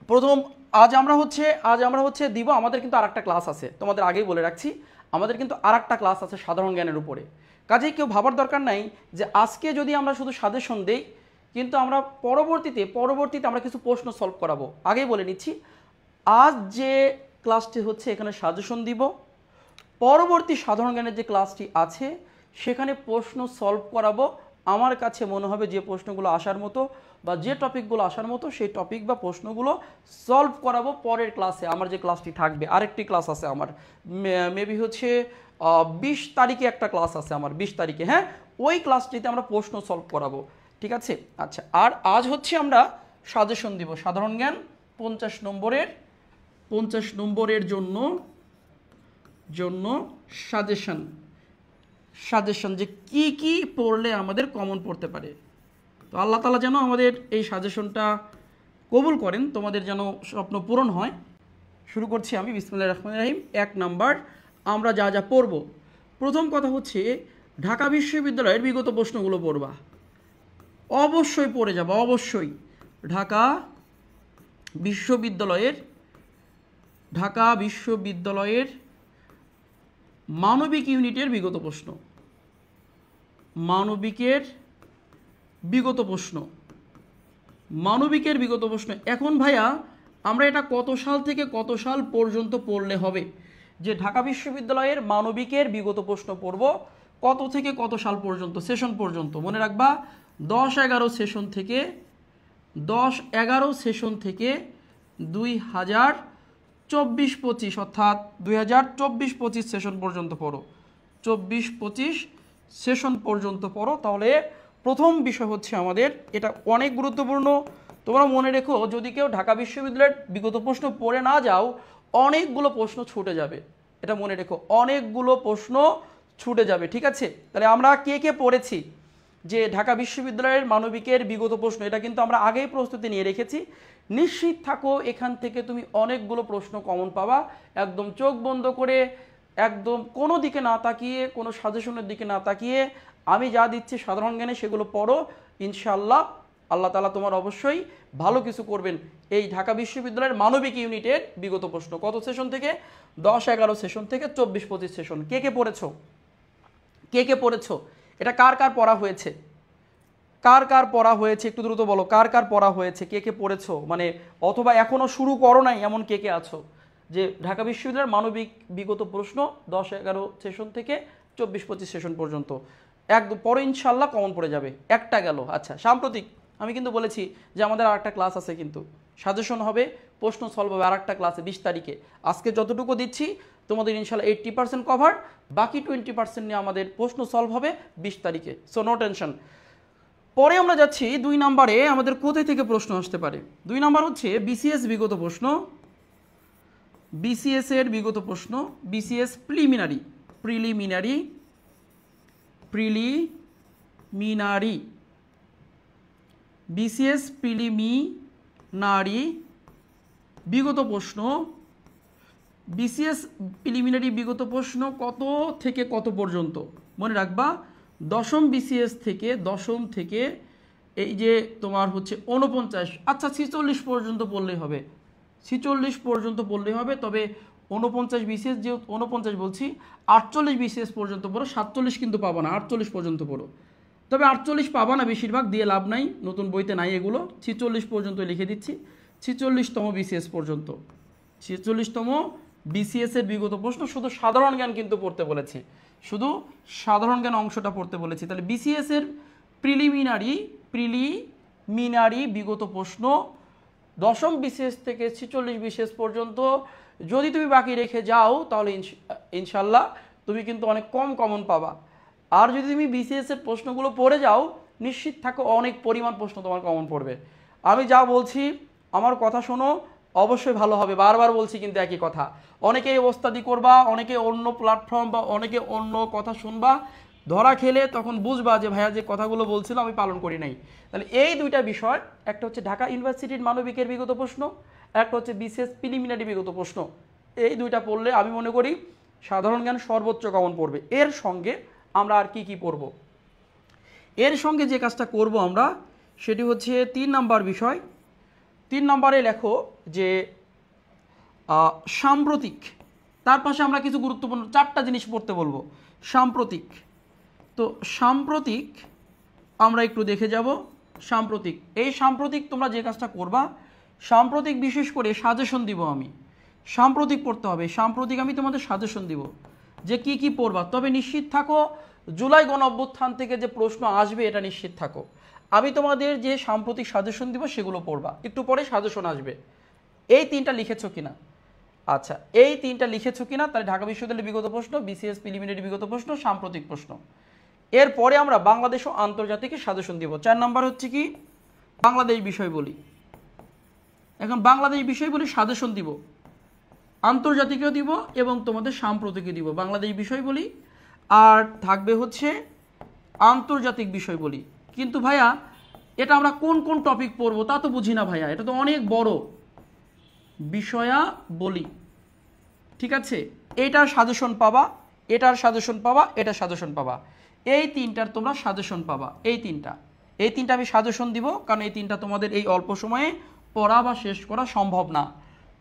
প্রথম, আজ আমরা হচ্ছে দিব, আমাদের কিন্তু আরেকটা ক্লাস আছে, তোমাদের আগেই বলে রাখছি, আমাদের কিন্তু আরেকটা ক্লাস আছে সাধারণ জ্ঞানের উপরে। কাজেই কেউ ভাবার দরকার নাই যে আজকে যদি আমরা শুধু সাজেশন দেই, কিন্তু আমরা পরবর্তীতে আমরা কিছু প্রশ্ন সলভ করাবো। আগেই বলে নিচ্ছি, আজ যে ক্লাসটি হচ্ছে এখানে সাজেশন দিব, পরবর্তী সাধারণ জ্ঞানের যে ক্লাসটি আছে সেখানে প্রশ্ন সলভ করাবো। আমার কাছে মনে হবে যে প্রশ্নগুলো আসার মতো বা যে টপিকগুলো আসার মতো সেই টপিক বা প্রশ্নগুলো সলভ করাবো পরের ক্লাসে। আমার যে ক্লাসটি থাকবে, আরেকটি ক্লাস আছে আমার, মেবি হচ্ছে 20 তারিখে একটা ক্লাস আছে আমার, 20 তারিখে, হ্যাঁ, ওই ক্লাসটিতে আমরা প্রশ্ন সলভ করাবো, ঠিক আছে। আচ্ছা, আর আজ হচ্ছে আমরা সাজেশন দিব সাধারণ জ্ঞান 50 নম্বরের জন্য সাজেশন যে কি কি পড়লে আমাদের কমন পড়তে পারে। তো আল্লাহ তাআলা যেন আমাদের এই সাজেশনটা কবুল করেন, তোমাদের যেন স্বপ্ন পূরণ হয়। শুরু করছি আমি, বিসমিল্লাহির রহমানির রহিম। 1 নাম্বার আমরা যা যা পড়ব, প্রথম কথা হচ্ছে ঢাকা বিশ্ববিদ্যালয়ের বিগত প্রশ্নগুলো পড়বা, অবশ্যই পড়ে যাবা, অবশ্যই। ঢাকা বিশ্ববিদ্যালয়ের মানবিক ইউনিটের বিগত প্রশ্ন, মানবিকের বিগত প্রশ্ন। এখন ভাইয়া আমরা এটা কত সাল থেকে কত সাল পর্যন্ত পড়লে হবে? যে ঢাকা বিশ্ববিদ্যালয়ের মানবিকের বিগত প্রশ্ন পড়ব কত থেকে কত সাল পর্যন্ত, সেশন পর্যন্ত। মনে রাখবা 10-11 সেশন থেকে 2024 24-25 অর্থাৎ 2024-25 সেশন পর্যন্ত পড়ো, 24-25 সেশন পর্যন্ত পড়ো। তাহলে প্রথম বিষয় হচ্ছে আমাদের, এটা অনেক গুরুত্বপূর্ণ, তোমরা মনে রেখো। যদি কেউ ঢাকা বিশ্ববিদ্যালয়ের বিগত প্রশ্ন পড়ে না যাও, অনেকগুলো প্রশ্ন ছুটে যাবে, এটা মনে রেখো, অনেকগুলো প্রশ্ন ছুটে যাবে, ঠিক আছে? তাহলে আমরা কে কে পড়েছি যে ঢাকা বিশ্ববিদ্যালয়ের মানবিকের বিগত প্রশ্ন, এটা কিন্তু আমরা আগেই প্রস্তুতি নিয়ে রেখেছি। নিশ্চিত থাকো এখান থেকে তুমি অনেকগুলো প্রশ্ন কমন পাবা। একদম চোখ বন্ধ করে, একদম কোনো দিকে না তাকিয়ে, কোনো সাজেশনের দিকে না তাকিয়ে আমি যা দিচ্ছি সাধারণ জ্ঞানে সেগুলো পড়ো। ইনশাআল্লাহ আল্লাহ তাআলা তোমার অবশ্যই ভালো কিছু করবেন। এই ঢাকা বিশ্ববিদ্যালয়ের মানবিক ইউনিটের বিগত প্রশ্ন কত সেশন থেকে? 10-11 সেশন থেকে 24-25 সেশন। কে কে পড়েছো? কে কে পড়েছো? এটা কার কার পড়া হয়েছে? কার কার পড়া হয়েছে একটু দ্রুত বলো, কার কার পড়া হয়েছে, কে কে পড়েছো? মানে অথবা এখনো শুরু করো নাই এমন কে কে আছো যে ঢাকা বিশ্ববিদ্যালয়ের মানবিক বিগত প্রশ্ন 10-11 সেশন থেকে 24-25 সেশন পর্যন্ত একদম পরে ইনশাল্লাহ কমন পড়ে যাবে। একটা গেল। আচ্ছা, সাম্প্রতিক আমি কিন্তু বলেছি যে আমাদের আরেকটা ক্লাস আছে, কিন্তু সাজেশন হবে, প্রশ্ন সলভ হবে আরেকটা ক্লাসে 20 তারিখে। আজকে যতটুকু দিচ্ছি তোমাদের ইনশাল্লাহ 80% কভার, বাকি 20% নিয়ে আমাদের প্রশ্ন সলভ হবে 20 তারিখে। So no tension. পরে আমরা যাচ্ছি 2 নম্বরে, আমাদের কোথায় থেকে প্রশ্ন আসতে পারে। 2 নম্বর হচ্ছে বিসিএস বিগত প্রশ্ন, বিসিএস এর বিগত প্রশ্ন, BCS preliminary, preliminary, preliminary, BCS preliminary বিগত প্রশ্ন, বিসিএস প্রিলিমিনারি বিগত প্রশ্ন কত থেকে কত পর্যন্ত মনে রাখবা? দশম বিসিএস থেকে, দশম থেকে এই যে তোমার হচ্ছে 49, আচ্ছা 46 পর্যন্ত পড়লেই হবে, 46 পর্যন্ত পড়লেই হবে। তবে 49 বিসিএস, যে 49 বলছি, 48 বিসিএস পর্যন্ত পড়ো, 47 কিন্তু পাবো না, 48 পর্যন্ত পড়ো। তবে 48 পাবা না, বেশিরভাগ দিয়ে লাভ নাই, নতুন বইতে নাই এগুলো। 46 পর্যন্ত লিখে দিচ্ছি, 46তম বিসিএস পর্যন্ত, 46তম বিসিএস এর বিগত প্রশ্ন। শুধু সাধারণ জ্ঞান কিন্তু পড়তে বলেছি, শুধু সাধারণ জ্ঞান অংশটা পড়তে বলেছি। তাহলে বিসিএস এর প্রিলিমিনারি, প্রিলিমিনারি বিগত প্রশ্ন দশম বিসিএস থেকে 46 বিসিএস পর্যন্ত যদি তুমি বাকি রেখে যাও তাহলে ইনশাল্লাহ তুমি কিন্তু অনেক কম কমন পাবা। আর যদি তুমি বিসিএস এর প্রশ্নগুলো পড়ে যাও, নিশ্চিত থাকো অনেক পরিমাণ প্রশ্ন তোমার কমন পড়বে। আমি যা বলছি আমার কথা শোনো, অবশ্যই ভালো হবে, বারবার বলছি কিন্তু একই কথা। অনেকে ওস্তাদি করবা, অনেকে অন্য প্ল্যাটফর্ম বা অনেকে অন্য কথা শুনবা, ধরা খেলে তখন বুঝবা যে ভাইয়া যে কথাগুলো বলছিল আমি পালন করি নাই। তাহলে এই দুইটা বিষয়, একটা হচ্ছে ঢাকা ইউনিভার্সিটির মানবিকের বিগত প্রশ্ন, একটা হচ্ছে বিসিএস প্রিলিমিনারি বিগত প্রশ্ন। এই দুইটা পড়লে আমি মনে করি সাধারণ জ্ঞান সর্বোচ্চ কমন পড়বে। এর সঙ্গে আমরা আর কি কি পড়ব? এর সঙ্গে যে কাজটা করব আমরা, সেটি হচ্ছে 3 নাম্বার বিষয়। 3 নম্বরে লেখো যে সাম্প্রতিক, তার পাশে আমরা কিছু গুরুত্বপূর্ণ 4টা জিনিস পড়তে বলবো। সাম্প্রতিক, তো সাম্প্রতিক আমরা একটু দেখে যাব। সাম্প্রতিক, এই সাম্প্রতিক তোমরা যে কাজটা করবা, সাম্প্রতিক বিশেষ করে সাজেশন দিব আমি। সাম্প্রতিক পড়তে হবে, সাম্প্রতিক আমি তোমাদের সাজেশন দিব যে কি কি পড়বা। তবে নিশ্চিত থাকো জুলাই গণঅভ্যুত্থান থেকে যে প্রশ্ন আসবে এটা নিশ্চিত থাকো। আমি তোমাদের যে সাম্প্রতিক সাজেশন দিব সেগুলো পড়বা, একটু পরে সাজেশন আসবে। এই 3টা লিখেছো কিনা? আচ্ছা, এই 3টা লিখেছো কিনা? তাহলে ঢাকা বিশ্ববিদ্যালয়ের বিগত প্রশ্ন, বিসিএস প্রিলিমিনারি বিগত প্রশ্ন, সাম্প্রতিক প্রশ্ন। এরপরে আমরা বাংলাদেশ ও আন্তর্জাতিক সাজেশন দিব। 4 নাম্বার হচ্ছে কি? বাংলাদেশ বিষয় বলি। এখন বাংলাদেশ বিষয় বলি সাজেশন দিব, আন্তর্জাতিকও দিব এবং তোমাদের সাম্প্রতিকও দিব। বাংলাদেশ বিষয় বলি আর থাকবে হচ্ছে আন্তর্জাতিক বিষয় বলি। কিন্তু ভাইয়া এটা আমরা কোন কোন টপিক পড়বো তা তো বুঝি না ভাইয়া, এটা তো অনেক বড় বিষয়া বলি, ঠিক আছে? এটার সাজেশন পাবা, এটার সাজেশন পাবা, এটার সাজেশন পাবা, এই 3টার তোমরা সাজেশন পাবা। এই 3টা আমি সাজেশন দিব, কারণ এই 3টা তোমাদের এই অল্প সময়ে পড়া বা শেষ করা সম্ভব না।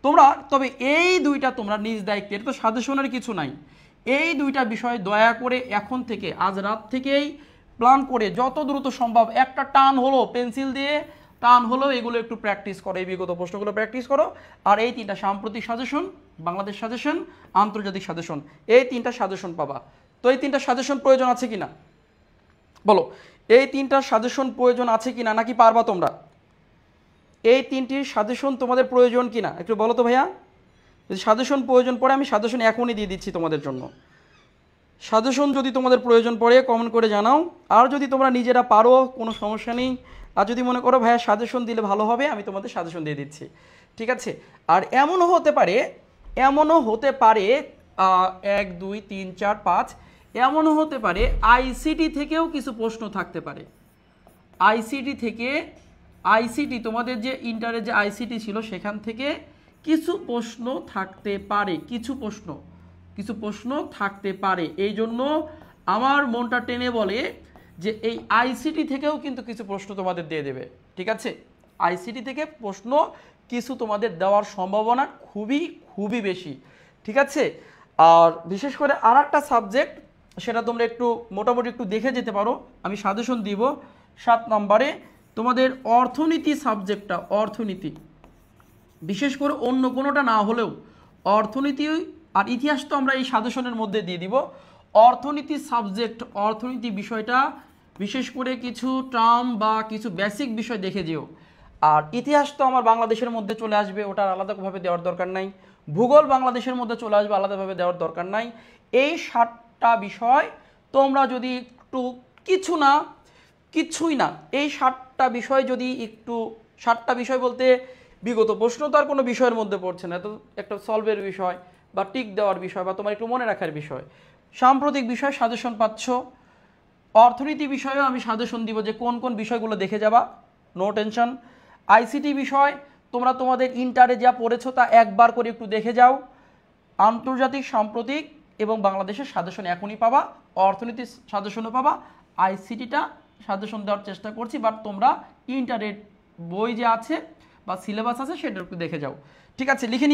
তোমরা তবে এই 2টা তোমরা নিজ দায়িত্বে, এটা তো সাজেশনের কিছু নাই, এই 2টা বিষয় দয়া করে এখন থেকে, আজ রাত থেকেই প্ল্যান করে যত দ্রুত সম্ভব একটা টান হলো পেন্সিল দিয়ে টান হলো এগুলো একটু প্র্যাকটিস করো, এই বিগত প্রশ্নগুলো প্র্যাকটিস করো। আর এই 3টা সাম্প্রতিক সাজেশন, বাংলাদেশ সাজেশন, আন্তর্জাতিক সাজেশন, এই 3টা সাজেশন পাবা। তো এই 3টা সাজেশন প্রয়োজন আছে কিনা বলো? এই 3টা সাজেশন প্রয়োজন আছে কিনা, নাকি পারবা তোমরা? এই 3টির সাজেশন তোমাদের প্রয়োজন কিনা একটু বলো তো ভাইয়া। যদি সাজেশন প্রয়োজন পড়ে আমি সাজেশন এখনই দিয়ে দিচ্ছি তোমাদের জন্য। সাজেশন যদি তোমাদের প্রয়োজন পড়ে কমেন্ট করে জানাও, আর যদি তোমরা নিজেরা পারো কোনো সমস্যা নেই, আর যদি মনে করো ভাইয়া সাজেশন দিলে ভালো হবে আমি তোমাদের সাজেশন দিয়ে দিচ্ছি, ঠিক আছে। আর এমনও হতে পারে 1 2 3 4 5 এমনও হতে পারে আইসিটি থেকেও কিছু প্রশ্ন থাকতে পারে। আইসিটি তোমাদের যে ইন্টারের যে আইসিটি ছিল সেখান থেকে কিছু প্রশ্ন থাকতে পারে, কিছু প্রশ্ন থাকতে পারে। এই জন্য আমার মনটা টেনে বলে যে এই আইসিটি থেকেও কিন্তু কিছু প্রশ্ন তোমাদের দিয়ে দেবে, ঠিক আছে। আইসিটি থেকে প্রশ্ন কিছু তোমাদের দেওয়ার সম্ভাবনা খুবই বেশি, ঠিক আছে। আর বিশেষ করে আর একটা সাবজেক্ট, সেটা তোমরা একটু মোটামুটি একটু দেখে যেতে পারো, আমি সাজেশন দিব 7 নম্বরে তোমাদের অর্থনীতি সাবজেক্টটা, অর্থনীতি বিশেষ করে অন্য কোনোটা না হলেও অর্থনীতি আর ইতিহাস তো আমরা এই সাজেশনের মধ্যে দিয়ে দিব। অর্থনীতি সাবজেক্ট, অর্থনীতি বিষয়টা বিশেষ করে কিছু টার্ম বা কিছু বেসিক বিষয় দেখে যেও। আর ইতিহাস তো আমার বাংলাদেশের মধ্যে চলে আসবে, ওটার আলাদাভাবে দেওয়ার দরকার নাই। ভূগোল বাংলাদেশের মধ্যে চলে আসবে, আলাদাভাবে দেওয়ার দরকার নাই। এই 7টা বিষয় তোমরা যদি একটু কিছুই না এই 7টা বিষয় যদি একটু, 7টা বিষয় বলতে বিগত প্রশ্ন তো আর কোনো বিষয়ের মধ্যে পড়ছে না, তো একটা সলভের বিষয় বা টিক দেওয়ার বিষয় বা তোমার একটু মনে রাখার বিষয়। সাম্প্রতিক বিষয় সাজেশন পাচ্ছ, অর্থনীতি বিষয়েও আমি সাজেশন দিব যে কোন কোন বিষয়গুলো দেখে যাবা, নো টেনশন। আইসিটি বিষয় তোমরা তোমাদের ইন্টারে যা পড়েছো তা একবার করে একটু দেখে যাও। আন্তর্জাতিক, সাম্প্রতিক এবং বাংলাদেশের সাজেশন এখনই পাবা, অর্থনীতি সাজেশনও পাবা, আইসিটিটা সাজেশন দেওয়ার চেষ্টা করছি, বাট তোমরা ইন্টারের বই যে আছে বা সিলেবাস আছে সেটা একটু দেখে যাও, ঠিক আছে। লিখে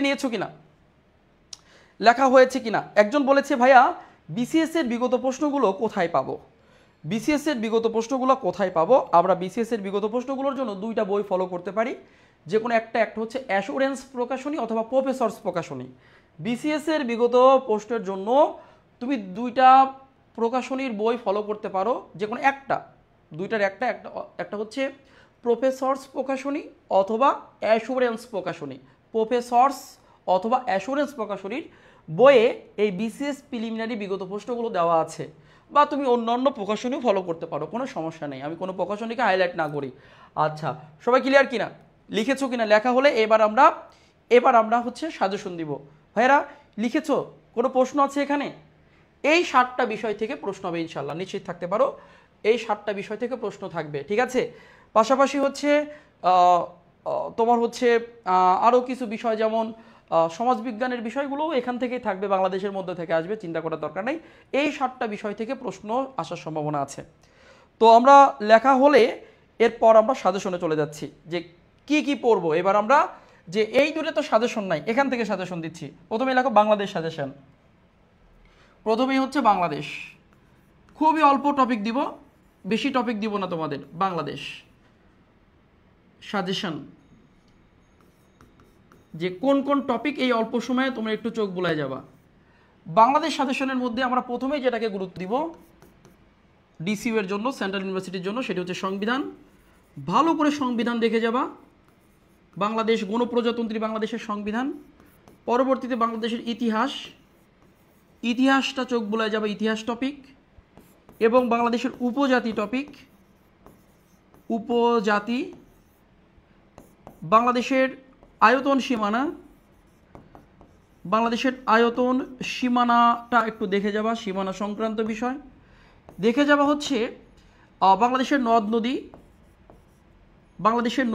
নিয়েছো কিনা, লেখা হয়েছে কিনা। একজন বলেছে ভাইয়া বিসিএস এর বিগত প্রশ্নগুলো কোথায় পাবো, বিসিএস এর বিগত প্রশ্নগুলো কোথায় পাবো। আমরা বিসিএস এর বিগত প্রশ্নগুলোর জন্য 2টা বই ফলো করতে পারি, যে কোনো একটা হচ্ছে অ্যাসুরেন্স প্রকাশনী অথবা প্রফেসরস প্রকাশনী। বিসিএস এর বিগত প্রশ্নের জন্য তুমি 2টা প্রকাশনীর বই ফলো করতে পারো, যে কোনো একটা, 2টার একটা হচ্ছে প্রফেসরস প্রকাশনী অথবা অ্যাসুরেন্স প্রকাশনী। প্রফেসরস অথবা অ্যাসুরেন্স প্রকাশনীর বইয়ে এই বিসিএস প্রিলিমিনারি বিগত প্রশ্নগুলো দেওয়া আছে, বা তুমি অন্যান্য প্রকাশনীও ফলো করতে পারো, কোনো সমস্যা নেই, আমি কোনো প্রকাশনীকে হাইলাইট না করি। আচ্ছা, সবাই ক্লিয়ার কিনা, লিখেছো কিনা। লেখা হলে এবার আমরা হচ্ছে সাজেশন দিব। ভাইয়েরা লিখেছো, কোনো প্রশ্ন আছে এখানে? এই 7টা বিষয় থেকে প্রশ্ন হবে ইনশাল্লাহ, নিশ্চিত থাকতে পারো এই 7টা বিষয় থেকে প্রশ্ন থাকবে, ঠিক আছে। পাশাপাশি হচ্ছে তোমার হচ্ছে আরও কিছু বিষয়, যেমন সমাজবিজ্ঞানের বিষয়গুলোও এখান থেকেই থাকবে, বাংলাদেশের মধ্যে থেকে আসবে, চিন্তা করার দরকার নেই। এই 7টা বিষয় থেকে প্রশ্ন আসার সম্ভাবনা আছে। তো আমরা লেখা হলে এরপর আমরা সাজেশনে চলে যাচ্ছি যে কি পড়বো। এবার আমরা যে এই দূরে তো সাজেশন নাই, এখান থেকে সাজেশন দিচ্ছি। প্রথমে লেখো বাংলাদেশ সাজেশন, প্রথমেই হচ্ছে বাংলাদেশ, খুবই অল্প টপিক দিব, বেশি টপিক দিব না তোমাদের। বাংলাদেশ সাজেশন, যে কোন কোন টপিক এই অল্প সময়ে তোমরা একটু চোখ বুলায় যাবা। বাংলাদেশ সাজেশনের মধ্যে আমরা প্রথমেই যেটাকে গুরুত্ব দিব ডিসিইউ এর জন্য, সেন্ট্রাল ইউনিভার্সিটির জন্য, সেটি হচ্ছে সংবিধান। ভালো করে সংবিধান দেখে যাবা, বাংলাদেশ গণপ্রজাতন্ত্রী বাংলাদেশের সংবিধান। পরবর্তীতে বাংলাদেশের ইতিহাসটা চোখ বুলায় যাবে, ইতিহাস টপিক, এবং বাংলাদেশের উপজাতি টপিক, উপজাতি, বাংলাদেশের আয়তন সীমানা, বাংলাদেশের আয়তন সীমানাটা একটু দেখে যাবা, সীমানা সংক্রান্ত বিষয় দেখে যাবা। হচ্ছে বাংলাদেশের নদ নদী, বাংলাদেশের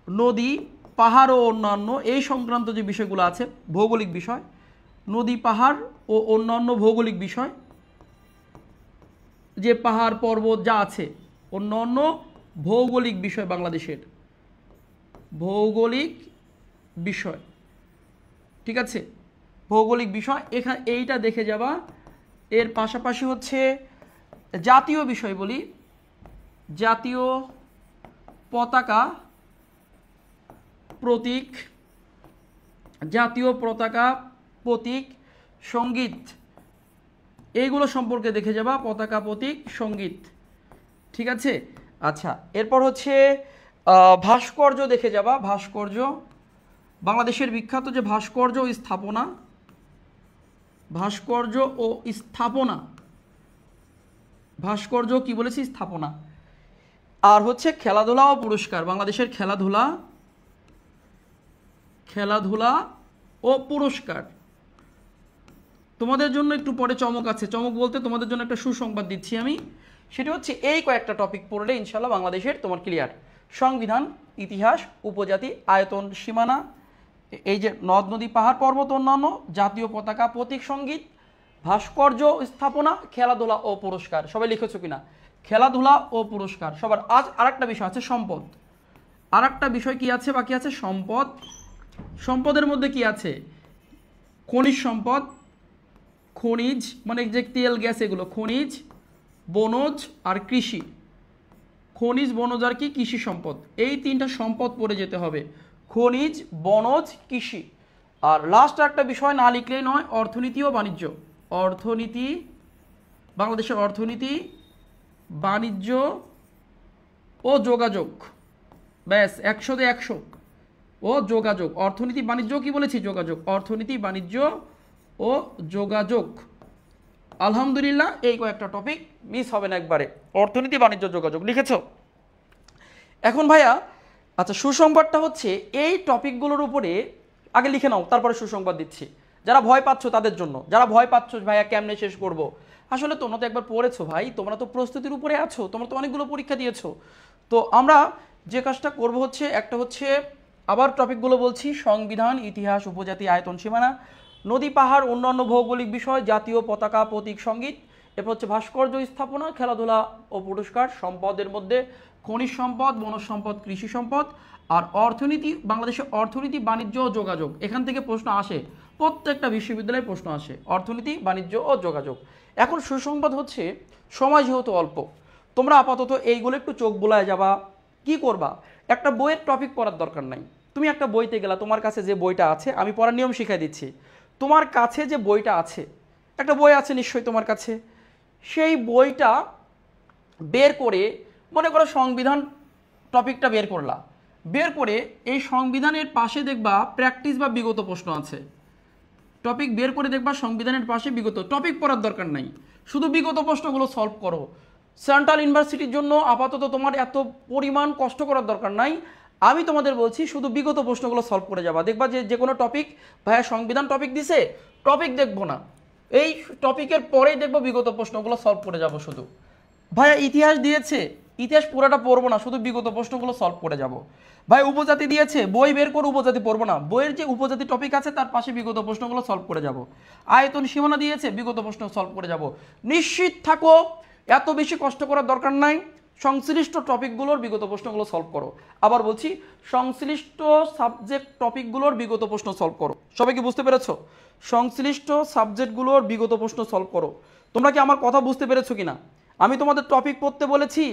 নদী পাহাড় ও অন্যান্য এই সংক্রান্ত যে বিষয়গুলো আছে, ভৌগোলিক বিষয়, নদী পাহাড় ও অন্যান্য ভৌগোলিক বিষয়, যে পাহাড় পর্বত যা আছে, অন্যান্য ভৌগোলিক বিষয়, বাংলাদেশের ভৌগোলিক বিষয়, ঠিক আছে, ভৌগোলিক বিষয় এখানে এইটা দেখে যাবা। এর পাশাপাশি হচ্ছে জাতীয় বিষয় বলি, জাতীয় পতাকা প্রতীক, জাতীয় পতাকা প্রতীক, সঙ্গীত, এইগুলো সম্পর্কে দেখে যাবা, পতাকা প্রতীক সঙ্গীত, ঠিক আছে। আচ্ছা, এরপর হচ্ছে ভাস্কর্য দেখে যাবা, ভাস্কর্য বাংলাদেশের বিখ্যাত যে ভাস্কর্য ও স্থাপনা, ভাস্কর্য ও স্থাপনা, ভাস্কর্য কি বলেছি, স্থাপনা। আর হচ্ছে খেলাধুলা ও পুরস্কার, বাংলাদেশের খেলাধুলা, খেলাধুলা ও পুরস্কার। তোমাদের জন্য একটু পরে চমক আছে, চমক বলতে তোমাদের জন্য একটা সুসংবাদ দিচ্ছি আমি, সেটা হচ্ছে এই কয়েকটা টপিক পড়লে ইনশাল্লাহ বাংলাদেশের তোমার ক্লিয়ার। সংবিধান, ইতিহাস, উপজাতি, আয়তন সীমানা, এই যে নদ নদী পাহাড় পর্বত অন্যান্য, জাতীয় পতাকা, প্রতীক সঙ্গীত, ভাস্কর্য স্থাপনা, খেলাধুলা ও পুরস্কার। সবাই লিখেছো কিনা? খেলাধুলা ও পুরস্কার। সবার আজ আরেকটা বিষয় আছে সম্পদ, আরেকটা বিষয় কি আছে বাকি আছে, সম্পদ। সম্পদের মধ্যে কি আছে, খনিজ সম্পদ, খনিজ মানে যে তেল গ্যাস এগুলো, খনিজ, বনজ আর কৃষি। খনিজ, বনজ আর কি, কৃষি সম্পদ। এই তিনটা সম্পদ পড়ে যেতে হবে, খনিজ, বনজ, কৃষি। আর লাস্ট একটা বিষয় না লিখলেই নয়, অর্থনীতি ও বাণিজ্য। অর্থনীতি, বাংলাদেশের অর্থনীতি, বাণিজ্য ও যোগাযোগ। ব্যাস 100-তে 100। ও যোগাযোগ, অর্থনীতি বাণিজ্য কি বলেছি, যোগাযোগ। অর্থনীতি, বাণিজ্য ও যোগাযোগ। আলহামদুলিল্লাহ এই কয়েকটা টপিক মিস হবে না একবারে, অর্থনীতি, বাণিজ্য, যোগাযোগ লিখেছো। এখন ভাইয়া আচ্ছা, সুসংবাদটা হচ্ছে এই টপিকগুলোর উপরে আগে লিখে নাও, তারপরে সুসংবাদ দিচ্ছি। যারা ভয় পাচ্ছ তাদের জন্য, যারা ভয় পাচ্ছ ভাইয়া কেমনে শেষ করব, আসলে তোমরা তো একবার পড়েছো ভাই, তোমরা তো প্রস্তুতির উপরে আছো, তোমরা তো অনেকগুলো পরীক্ষা দিয়েছো। তো আমরা যে কাজটা করব হচ্ছে, একটা হচ্ছে আবার টপিকগুলো বলছি, সংবিধান, ইতিহাস, উপজাতি, আয়তন সীমানা, নদী পাহাড়, অন্যান্য ভৌগোলিক বিষয়, জাতীয় পতাকা, প্রতীক সঙ্গীত, এরপর হচ্ছে ভাস্কর্য স্থাপনা, খেলাধুলা ও পুরস্কার। সম্পদের মধ্যে খনিজ সম্পদ, বনজ সম্পদ, কৃষি সম্পদ। আর অর্থনীতি, বাংলাদেশের অর্থনীতি, বাণিজ্য ও যোগাযোগ। এখান থেকে প্রশ্ন আসে, প্রত্যেকটা বিশ্ববিদ্যালয়ে প্রশ্ন আসে, অর্থনীতি, বাণিজ্য ও যোগাযোগ। এখন সুসংবাদ হচ্ছে সময় যেহেতু অল্প, তোমরা আপাতত এইগুলো একটু চোখ বোলায় যাবা। কি করবা, একটা বইয়ের টপিক পড়ার দরকার নাই। তুমি একটা বইতে গেলা, তোমার কাছে যে বইটা আছে, আমি পড়ার নিয়ম শিখাই দিচ্ছি। তোমার কাছে যে বইটা আছে, একটা বই আছে নিশ্চয়ই তোমার কাছে, সেই বইটা বের করে, মনে করো সংবিধান টপিকটা বের করলা, বের করে এই সংবিধানের পাশে দেখবা প্র্যাকটিস বা বিগত প্রশ্ন আছে। টপিক বের করে দেখবা সংবিধানের পাশে বিগত, টপিক পড়ার দরকার নাই, শুধু বিগত প্রশ্নগুলো সলভ করো। সেন্ট্রাল ইউনিভার্সিটির জন্য আপাতত তোমার এত পরিমাণ কষ্ট করার দরকার নাই, আমি তোমাদের বলছি শুধু বিগত প্রশ্নগুলো সলভ করে যাবা। দেখবা যে কোনো টপিক, ভাইয়া সংবিধান টপিক দিছে, টপিক দেখবো না, এই টপিকের পরেই দেখবো বিগত প্রশ্নগুলো সলভ করে যাব শুধু। ভাইয়া ইতিহাস দিয়েছে, ইতিহাস পুরোটা পড়বো না, শুধু বিগত প্রশ্নগুলো সলভ করে যাব। ভাই উপজাতি দিয়েছে, বই বের করে উপজাতি পড়বো না, বইয়ের যে উপজাতি টপিক আছে তার পাশে বিগত প্রশ্নগুলো সলভ করে যাব। আয়তন সীমানা দিয়েছে, বিগত প্রশ্ন সলভ করে যাব। নিশ্চিত থাকো, এত বেশি কষ্ট করার দরকার নাই, সংশ্লিষ্ট টপিকগুলোর বিগত প্রশ্নগুলো সলভ করো। আবার বলছি, সংশ্লিষ্ট সাবজেক্ট টপিকগুলোর বিগত প্রশ্ন সলভ করো। সবাই কি বুঝতে পেরেছো? সংশ্লিষ্ট সাবজেক্টগুলোর বিগত প্রশ্ন সলভ করো। তোমরা কি আমার কথা বুঝতে পেরেছো কিনা? আমি তোমাদের টপিক পড়তে বলেছি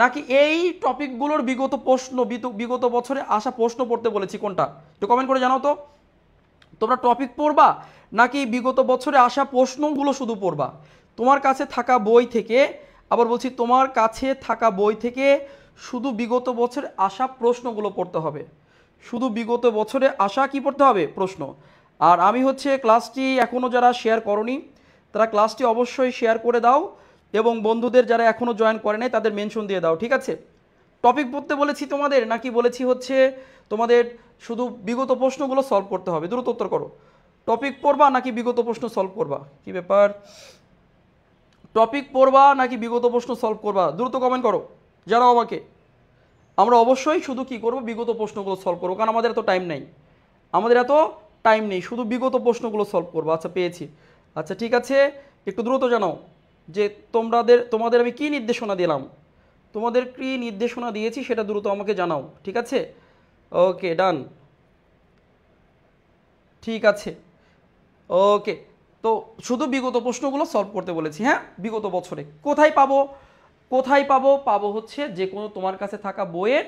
নাকি এই টপিকগুলোর বিগত প্রশ্ন, বিগত বছরে আসা প্রশ্ন পড়তে বলেছি, কোনটা একটু কমেন্ট করে জানাও তো। তোমরা টপিক পড়বা নাকি বিগত বছরে আসা প্রশ্নগুলো শুধু পড়বা? তোমার কাছে থাকা বই থেকে, আবার বলছি তোমার কাছে থাকা বই থেকে শুধু বিগত বছরে আসা প্রশ্নগুলো পড়তে হবে, শুধু বিগত বছরে আসা কি পড়তে হবে, প্রশ্ন। আর আমি হচ্ছে ক্লাসটি এখনও যারা শেয়ার করনি তারা ক্লাসটি অবশ্যই শেয়ার করে দাও, এবং বন্ধুদের যারা এখনও জয়েন করে নাই তাদের মেনশন দিয়ে দাও, ঠিক আছে? টপিক পড়তে বলেছি তোমাদের নাকি বলেছি হচ্ছে তোমাদের শুধু বিগত প্রশ্নগুলো সলভ করতে হবে? দ্রুত উত্তর করো, টপিক পড়বা নাকি বিগত প্রশ্ন সলভ করবা? কি ব্যাপার, টপিক পড়বা নাকি বিগত প্রশ্ন সলভ করবা? দ্রুত কমেন্ট করো, জানাও আমাকে। আমরা অবশ্যই শুধু কি করব, বিগত প্রশ্নগুলো সলভ করবো, কারণ আমাদের এত টাইম নেই, আমাদের এত টাইম নেই, শুধু বিগত প্রশ্নগুলো সলভ করবো। আচ্ছা পেয়েছি, আচ্ছা ঠিক আছে, একটু দ্রুত জানাও যে তোমাদের আমি কি নির্দেশনা দিলাম, তোমাদের কি নির্দেশনা দিয়েছি সেটা দ্রুত আমাকে জানাও, ঠিক আছে? ওকে ডান, ঠিক আছে, ওকে। তো শুধু বিগত প্রশ্নগুলো সলভ করতে বলেছি, হ্যাঁ, বিগত বছরে। কোথায় পাবো, কোথায় পাবো? পাবো হচ্ছে যে কোনো তোমার কাছে থাকা বইয়ের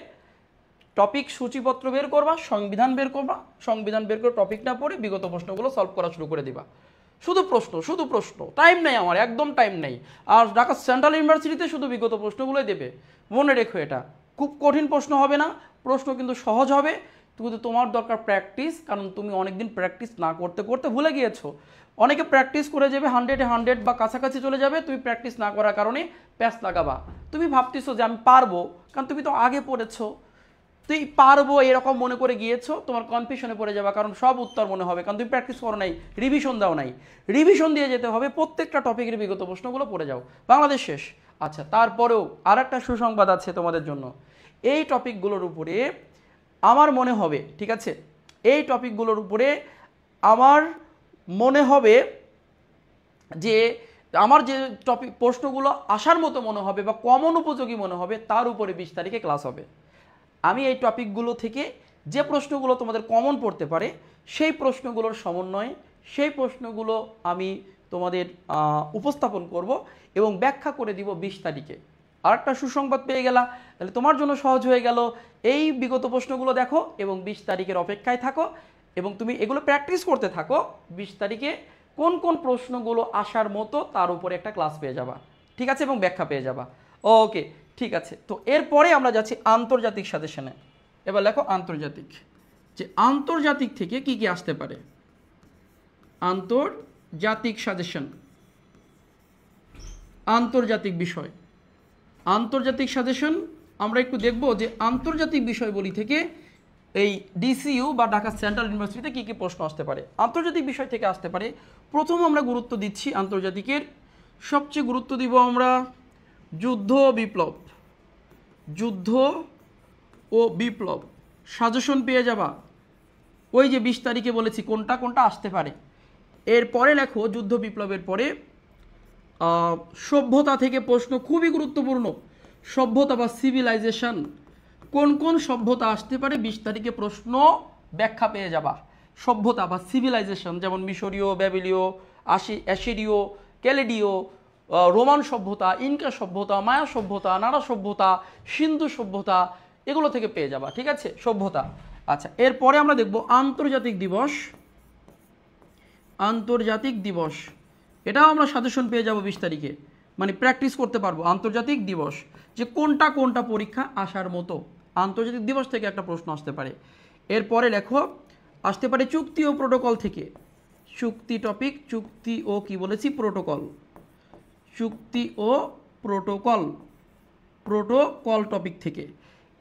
টপিক সূচিপত্র বের করবা, সংবিধান বের করবা, সংবিধান বের করে টপিক না পড়ে বিগত প্রশ্নগুলো সলভ করা শুরু করে দিবা। শুধু প্রশ্ন, শুধু প্রশ্ন, টাইম নেই আমার, একদম টাইম নেই। আর ঢাকা সেন্ট্রাল ইউনিভার্সিটিতে শুধু বিগত প্রশ্নগুলোই দেবে, মনে রেখো এটা। খুব কঠিন প্রশ্ন হবে না, প্রশ্ন কিন্তু সহজ হবে, কিন্তু তোমার দরকার প্র্যাকটিস, কারণ তুমি অনেকদিন প্র্যাকটিস না করতে করতে ভুলে গিয়েছো। অনেকে প্র্যাকটিস করে যাবে 100-এ 100 বা কাছাকাছি চলে যাবে, তুমি প্র্যাকটিস না করার কারণে প্যাচ লাগাবা। তুমি ভাবতেছো যে আমি পারবো, কারণ তুমি তো আগে পড়েছো, তুই পারবো এরকম মনে করে গিয়েছো, তোমার কনফিউশনে পড়ে যাবা, কারণ সব উত্তর মনে হবে, কারণ তুমি প্র্যাকটিস করো নাই, রিভিশন দাও নাই। রিভিশন দিয়ে যেতে হবে, প্রত্যেকটা টপিকের বিগত প্রশ্নগুলো পড়ে যাও, বাংলাদেশ শেষ। আচ্ছা, তারপরেও আর একটা সুসংবাদ আছে তোমাদের জন্য। এই টপিকগুলোর উপরে আমার মনে হবে, ঠিক আছে, এই টপিকগুলোর উপরে আমার মনে হবে যে আমার যে টপিক প্রশ্নগুলো আসার মতো মনে হবে বা কমন উপযোগী মনে হবে, তার উপরে 20 তারিখে ক্লাস হবে। আমি এই টপিকগুলো থেকে যে প্রশ্নগুলো তোমাদের কমন পড়তে পারে, সেই প্রশ্নগুলোর সমন্বয়ে সেই প্রশ্নগুলো আমি তোমাদের উপস্থাপন করব এবং ব্যাখ্যা করে দিব 20 তারিখে। আর একটা সুসংবাদ পেয়ে গেলা, তাহলে তোমার জন্য সহজ হয়ে গেল। এই বিগত প্রশ্নগুলো দেখো এবং 20 তারিখের অপেক্ষায় থাকো এবং তুমি এগুলো প্র্যাকটিস করতে থাকো। 20 তারিখে কোন কোন প্রশ্নগুলো আসার মতো তার উপরে একটা ক্লাস পেয়ে যাবা, ঠিক আছে, এবং ব্যাখ্যা পেয়ে যাবা। ওকে, ঠিক আছে। তো এরপরে আমরা যাচ্ছি আন্তর্জাতিক সাজেশনে। এবার লেখো আন্তর্জাতিক, যে আন্তর্জাতিক থেকে কি কি আসতে পারে। আন্তর্জাতিক সাজেশন, আন্তর্জাতিক বিষয়, আন্তর্জাতিক সাজেশন। আমরা একটু দেখব যে আন্তর্জাতিক বিষয়বলী থেকে এই ডিসিইউ বা ঢাকা সেন্ট্রাল ইউনিভার্সিটিতে কী কী প্রশ্ন আসতে পারে। আন্তর্জাতিক বিষয় থেকে আসতে পারে। প্রথম আমরা গুরুত্ব দিচ্ছি আন্তর্জাতিকের, সবচেয়ে গুরুত্ব দিব আমরা যুদ্ধ ও বিপ্লব। যুদ্ধ ও বিপ্লব সাজেশন পেয়ে যাবা, ওই যে 20 তারিখে বলেছি কোনটা কোনটা আসতে পারে। এরপরে লেখো যুদ্ধ বিপ্লবের পরে সভ্যতা থেকে প্রশ্ন, খুবই গুরুত্বপূর্ণ। সভ্যতা বা সিভিলাইজেশন, কোন কোন সভ্যতা আসতে পারে 20 তারিখে প্রশ্ন ব্যাখ্যা পেয়ে যাবা। সভ্যতা বা সিভিলাইজেশন, যেমন মিশরীয়, ব্যাবিলীয়, অ্যাসিরীয়, ক্যালেডীয়, রোমান সভ্যতা, ইনকা সভ্যতা, মায়া সভ্যতা, নাড়া সভ্যতা, সিন্ধু সভ্যতা, এগুলো থেকে পেয়ে যাবা, ঠিক আছে, সভ্যতা। আচ্ছা, এরপরে আমরা দেখব আন্তর্জাতিক দিবস। আন্তর্জাতিক দিবস, এটাও আমরা সাজেশন পেয়ে যাব 20 তারিখে, মানে প্র্যাকটিস করতে পারবো। আন্তর্জাতিক দিবস, যে কোনটা কোনটা পরীক্ষা আসার মতো, আন্তর্জাতিক দিবস থেকে একটা প্রশ্ন আসতে পারে। এরপরে লেখো আসতে পারে চুক্তি ও প্রোটোকল থেকে। চুক্তি টপিক, চুক্তি ও কি বলেছি, প্রোটোকল। চুক্তি ও প্রোটোকল, প্রোটোকল টপিক থেকে।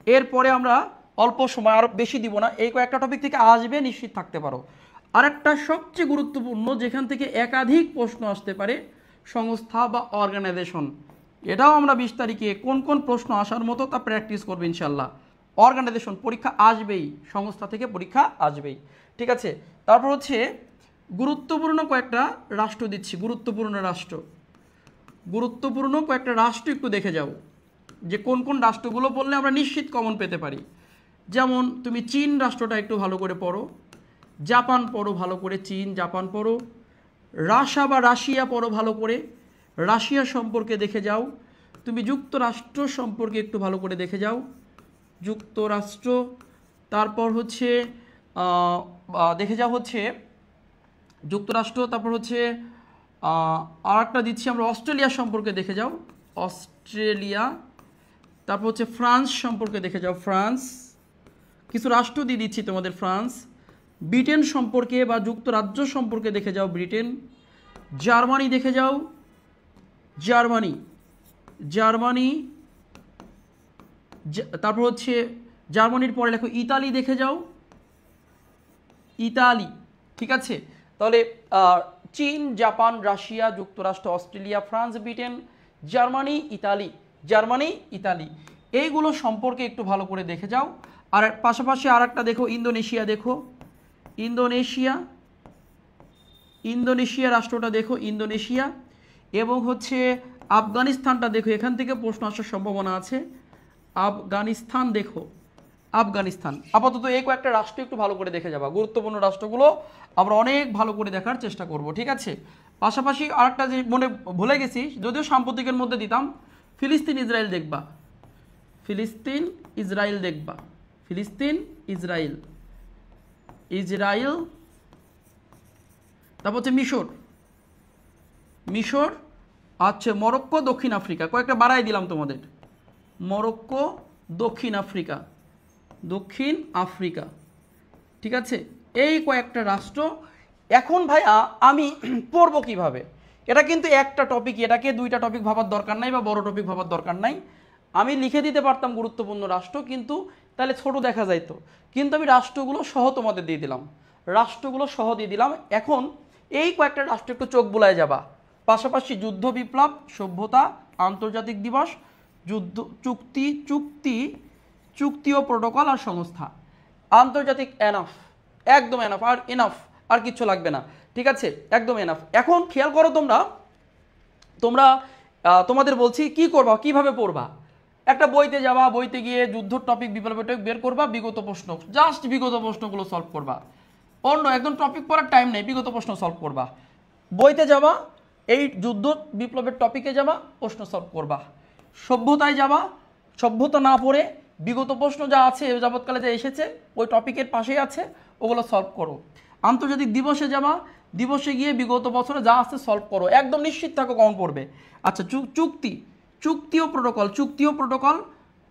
এরপরে আমরা অল্প সময়, আর বেশি দিব না, এই কয়েকটা টপিক থেকে আসবে, নিশ্চিত থাকতে পারো। আরেকটা সবচেয়ে গুরুত্বপূর্ণ, যেখান থেকে একাধিক প্রশ্ন আসতে পারে, সংস্থা বা অর্গানাইজেশন। এটাও আমরা 20 তারিখে কোন কোন প্রশ্ন আসার মতো তা প্র্যাকটিস করবো ইনশাল্লাহ। অর্গানাইজেশন পরীক্ষা আসবেই, সংস্থা থেকে পরীক্ষা আসবেই, ঠিক আছে। তারপর হচ্ছে গুরুত্বপূর্ণ কয়েকটা রাষ্ট্র দিচ্ছি, গুরুত্বপূর্ণ রাষ্ট্র। গুরুত্বপূর্ণ কয়েকটা রাষ্ট্র একটু দেখে যাও, যে কোন কোন রাষ্ট্রগুলো পড়লে আমরা নিশ্চিত কমন পেতে পারি। যেমন তুমি চীন রাষ্ট্রটা একটু ভালো করে পড়ো, জাপান পড়ো ভালো করে, চীন জাপান পড়ো, রাশিয়া পড়ো ভালো করে, রাশিয়া সম্পর্কে দেখে যাও। তুমি যুক্তরাষ্ট্র সম্পর্কে একটু ভালো করে দেখে যাও, যুক্তরাষ্ট্র। তারপর হচ্ছে দেখে যাও হচ্ছে যুক্তরাষ্ট্র। তারপর হচ্ছে আর একটা দিচ্ছি আমরা, অস্ট্রেলিয়া সম্পর্কে দেখে যাও, অস্ট্রেলিয়া। তারপর হচ্ছে ফ্রান্স সম্পর্কে দেখে যাও, ফ্রান্স। কিছু রাষ্ট্র দিয়ে দিচ্ছি তোমাদের, ফ্রান্স। ব্রিটেন সম্পর্কে বা যুক্তরাজ্য সম্পর্কে দেখে যাও, ব্রিটেন। জার্মানি দেখে যাও, জার্মানি, জার্মানি। তারপর হচ্ছে জার্মানির পরে লেখো ইতালি দেখে যাও, ইতালি, ঠিক আছে। তাহলে চীন, জাপান, রাশিয়া, যুক্তরাষ্ট্র, Australia, France, Britain, Germany, Italy, Germany, Italy, এইগুলো সম্পর্কে একটু ভালো করে দেখে যাও। আর পাশাপাশি আর একটা দেখো, ইন্দোনেশিয়া দেখো, ইন্দোনেশিয়া, ইন্দোনেশিয়া রাষ্ট্রটা দেখো, ইন্দোনেশিয়া। এবং হচ্ছে আফগানিস্তানটা দেখো, এখান থেকে প্রশ্ন আসার সম্ভাবনা আছে। আফগানিস্তান দেখো, আফগানিস্তান। আপাতত এই কয়েকটা রাষ্ট্র একটু ভালো করে দেখে যাবা, গুরুত্বপূর্ণ রাষ্ট্রগুলো আমরা অনেক ভালো করে দেখার চেষ্টা করব, ঠিক আছে। পাশাপাশি আরেকটা যে মনে ভুলে গেছি, যদিও সাম্প্রতিকের মধ্যে দিতাম, ফিলিস্তিন ইসরায়েল দেখবা, ফিলিস্তিন ইসরায়েল দেখবা, ফিলিস্তিন ইসরায়েল, ইসরায়েল। তারপর হচ্ছে মিশর, মিশর। আচ্ছা, মরক্কো, দক্ষিণ আফ্রিকা, কয়েকটা বাড়াই দিলাম তোমাদের, মরক্কো, দক্ষিণ আফ্রিকা, দক্ষিণ আফ্রিকা, ঠিক আছে, এই কয়েকটা রাষ্ট্র। এখন ভাইয়া আমি পড়বো কিভাবে? এটা কিন্তু একটা টপিক, এটাকে দুইটা টপিক ভাবার দরকার নাই বা বড় টপিক ভাবার দরকার নাই। আমি লিখে দিতে পারতাম গুরুত্বপূর্ণ রাষ্ট্র, কিন্তু তাহলে ছোট দেখা যাইতো। কিন্তু আমি রাষ্ট্রগুলো সহ তোমাদের দিয়ে দিলাম, রাষ্ট্রগুলো সহ দিয়ে দিলাম। এখন এই কয়েকটা রাষ্ট্র একটু চোখ বুলায় যাবা। পাশাপাশি যুদ্ধ বিপ্লব, সভ্যতা, আন্তর্জাতিক দিবস, যুদ্ধ চুক্তি চুক্তি চুক্তি ও প্রোটোকল আর সংস্থা। আন্তর্জাতিক এনাফ, একদম এনাফ, আর এনাফ, আর কিচ্ছু লাগবে না। ঠিক আছে, একদম এনাফ। এখন খেয়াল করো তোমরা তোমরা তোমাদের বলছি কি করবা, কিভাবে পড়বা। একটা বইতে যাবা, বইতে গিয়ে যুদ্ধর টপিক, বিপ্লবের টপিক বের করবা, বিগত প্রশ্ন, জাস্ট বিগত প্রশ্নগুলো সলভ করবা। অন্য একদম টপিক পড়ার টাইম নেই, বিগত প্রশ্ন সলভ করবা। বইতে যাবা, এই যুদ্ধ বিপ্লবের টপিকে যাবা, প্রশ্ন সলভ করবা। সভ্যতায় যাবা, সভ্যতা না পড়ে বিগত প্রশ্ন যা আছে যাবৎকালে যা এসেছে ওই টপিকের পাশেই আছে, ওগুলো সলভ করো। আন্তর্জাতিক দিবসে যাবা, দিবসে গিয়ে বিগত বছরে যা আছে সলভ করো, একদম নিশ্চিত থাকো কমন পড়বে। আচ্ছা, চুক্তি চুক্তি ও প্রোটোকল, চুক্তি ও প্রোটোকল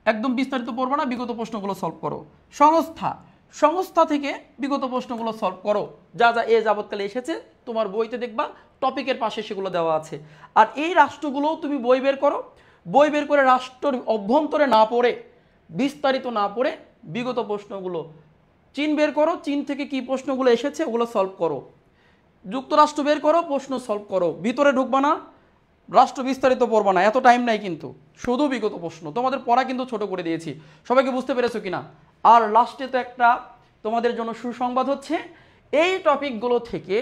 একদম বিস্তারিত পড়বো না, বিগত প্রশ্নগুলো সলভ করো। সংস্থা, সংস্থা থেকে বিগত প্রশ্নগুলো সলভ করো, যা যা এ যাবৎকালে এসেছে তোমার বইতে দেখবা টপিকের পাশে সেগুলো দেওয়া আছে। আর এই রাষ্ট্রগুলোও তুমি বই বের করো, বই বের করে রাষ্ট্রের অভ্যন্তরে না পড়ে, বিস্তারিত না পড়ে বিগত প্রশ্নগুলো চীন বের করো, চীন থেকে কি প্রশ্নগুলো এসেছে ওগুলো সলভ করো। যুক্তরাষ্ট্র বের করো, প্রশ্ন সলভ করো। ভিতরে ঢুকবা না, রাষ্ট্র বিস্তারিত পড়বা না, এত টাইম নাই কিন্তু, শুধু বিগত প্রশ্ন। তোমাদের পড়া কিন্তু ছোট করে দিয়েছি, সবাইকে বুঝতে পেরেছো কিনা? আর লাস্টে তো একটা তোমাদের জন্য সুসংবাদ হচ্ছে, এই টপিকগুলো থেকে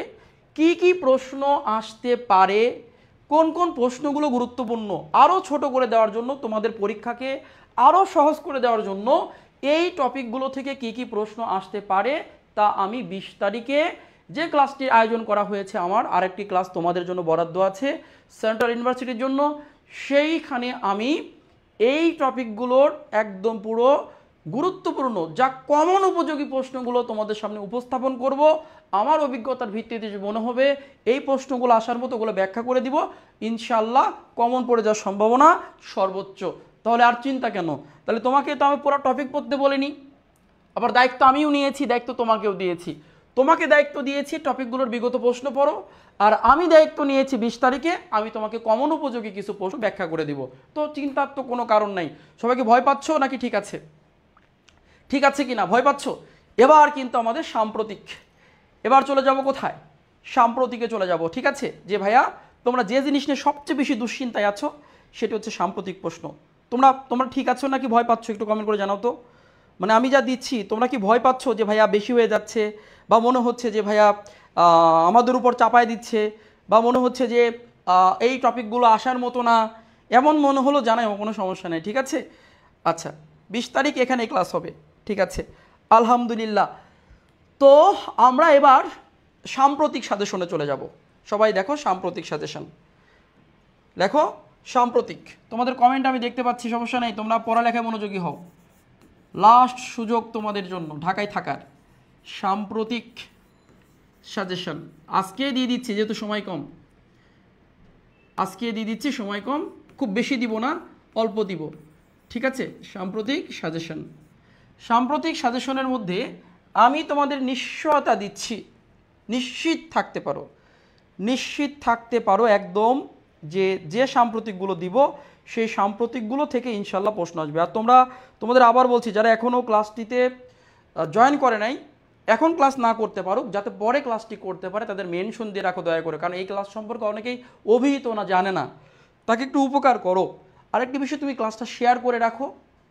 কি কি প্রশ্ন আসতে পারে, কোন কোন প্রশ্নগুলো গুরুত্বপূর্ণ, আরও ছোট করে দেওয়ার জন্য, তোমাদের পরীক্ষাকে আরও সহজ করে দেওয়ার জন্য এই টপিকগুলো থেকে কি কি প্রশ্ন আসতে পারে তা আমি 20 তারিখে যে ক্লাসটির আয়োজন করা হয়েছে, আমার আরেকটি ক্লাস তোমাদের জন্য বরাদ্দ আছে সেন্ট্রাল ইউনিভার্সিটির জন্য, সেইখানে আমি এই টপিকগুলোর একদম পুরো গুরুত্বপূর্ণ যা কমন উপযোগী প্রশ্নগুলো তোমাদের সামনে উপস্থাপন করব। আমার অভিজ্ঞতার ভিত্তিতে যে মনে হবে এই প্রশ্নগুলো আসার মতো ওগুলো ব্যাখ্যা করে দিব, ইনশাল্লাহ কমন পড়ে যাওয়ার সম্ভাবনা সর্বোচ্চ। তাহলে আর চিন্তা কেন? তাহলে তোমাকে তো আমি পুরো টপিক পড়তে বলিনি, আবার দায়িত্ব আমিও নিয়েছি, দায়িত্ব তোমাকেও দিয়েছি। তোমাকে দায়িত্ব দিয়েছি টপিকগুলোর বিগত প্রশ্ন পড়ো, আর আমি দায়িত্ব নিয়েছি 20 তারিখে আমি তোমাকে কমন উপযোগী কিছু প্রশ্ন ব্যাখ্যা করে দিব। তো চিন্তার তো কোনো কারণ নাই। সবাইকে ভয় পাচ্ছ নাকি ঠিক আছে? ঠিক আছে কি না, ভয় পাচ্ছ? এবার কিন্তু আমাদের সাম্প্রতিক, এবার চলে যাব কোথায়? সাম্প্রতিকে চলে যাব। ঠিক আছে, যে ভাইয়া তোমরা যে জিনিস নিয়ে সবচেয়ে বেশি দুশ্চিন্তায় আছো সেটি হচ্ছে সাম্প্রতিক প্রশ্ন। তোমরা ঠিক আছো নাকি ভয় পাচ্ছ? একটু কমেন্ট করে জানাও তো। মানে আমি যা দিচ্ছি তোমরা কি ভয় পাচ্ছ যে ভাইয়া বেশি হয়ে যাচ্ছে, বা মনে হচ্ছে যে ভাইয়া আমাদের উপর চাপায় দিচ্ছে, বা মনে হচ্ছে যে এই টপিকগুলো আসার মতো না, এমন মনে হলো জানাই, কোনো সমস্যা নেই। ঠিক আছে, আচ্ছা 20 তারিখ এখানে ক্লাস হবে। ঠিক আছে, আলহামদুলিল্লাহ। তো আমরা এবার সাম্প্রতিক সাজেশনে চলে যাব। সবাই দেখো সাম্প্রতিক সাজেশন, দেখো সাম্প্রতিক। তোমাদের কমেন্ট আমি দেখতে পাচ্ছি, সমস্যা নেই, তোমরা পড়ালেখায় মনোযোগী হও। লাস্ট সুযোগ তোমাদের জন্য ঢাকায় থাকার। সাম্প্রতিক সাজেশন আজকে দিয়ে দিচ্ছি, যেহেতু সময় কম, আজকে দিয়ে দিচ্ছি, সময় কম, খুব বেশি দিব না, অল্প দিব। ঠিক আছে, সাম্প্রতিক সাজেশন। সাম্প্রতিক সাজেশনের মধ্যে আমি তোমাদের নিশ্চয়তা দিচ্ছি, নিশ্চিত থাকতে পারো, নিশ্চিত থাকতে পারো একদম, যে সাম্প্রতিকগুলো দিব সেই সাম্প্রতিকগুলো থেকে ইনশাল্লাহ প্রশ্ন আসবে। আর তোমাদের আবার বলছি, যারা এখনও ক্লাসটিতে জয়েন করে নাই, এখন ক্লাস না করতে পারুক, যাতে পরে ক্লাসটি করতে পারে, তাদের মেনশন দিয়ে রাখো দয়া করে, কারণ এই ক্লাস সম্পর্কে অনেকেই অভিহিত না, জানে না, তাকে একটু উপকার করো। আরেকটি বিষয়, তুমি ক্লাসটা শেয়ার করে রাখো,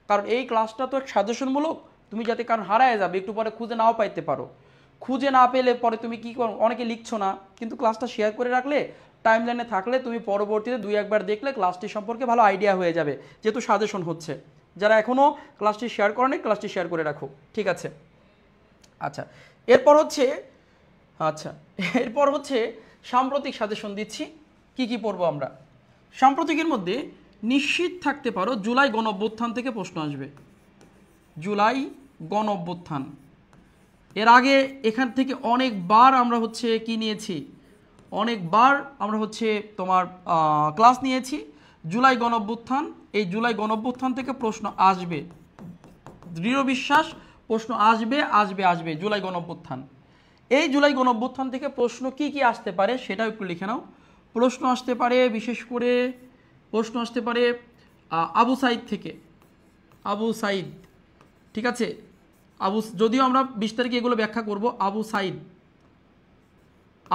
কারণ এই ক্লাসটা তো সাজেশনমূলক, তুমি যাতে কারণ হারায় যাবে, একটু পরে খুঁজে নাও পাইতে পারো, খুঁজে না পেলে পরে তুমি কি করো, অনেকে লিখছো না, কিন্তু ক্লাসটা শেয়ার করে রাখলে টাইমলাইনে থাকলে তুমি পরবর্তীতে 2-1 বার দেখলে ক্লাসটি সম্পর্কে ভালো আইডিয়া হয়ে যাবে, যেহেতু সাজেশন হচ্ছে। যারা এখনও ক্লাসটি শেয়ার করেনি, ক্লাসটি শেয়ার করে রাখো। ঠিক আছে, আচ্ছা এরপর হচ্ছে সাম্প্রতিক সাজেশন দিচ্ছি। কি কি পড়বো আমরা সাম্প্রতিকের মধ্যে? নিশ্চিত থাকতে পারো জুলাই গণঅভ্যুত্থান থেকে প্রশ্ন আসবে। জুলাই গণঅভ্যুত্থান, এর আগে এখান থেকে অনেকবার আমরা হচ্ছে কি নিয়েছি, অনেকবার আমরা হচ্ছে তোমার ক্লাস নিয়েছি। জুলাই গণঅভ্যুত্থান, এই জুলাই গণঅভ্যুত্থান থেকে প্রশ্ন আসবে, দৃঢ় বিশ্বাস প্রশ্ন আসবে আসবে আসবে জুলাই গণঅভ্যুত্থান। এই জুলাই গণঅভ্যুত্থান থেকে প্রশ্ন কি কি আসতে পারে সেটাও একটু লিখে নাও। প্রশ্ন আসতে পারে বিশেষ করে প্রশ্ন আসতে পারে আবু সাইদ থেকে, আবু সাইদ, ঠিক আছে, যদিও আমরা 20 তারিখে এগুলো ব্যাখ্যা করব।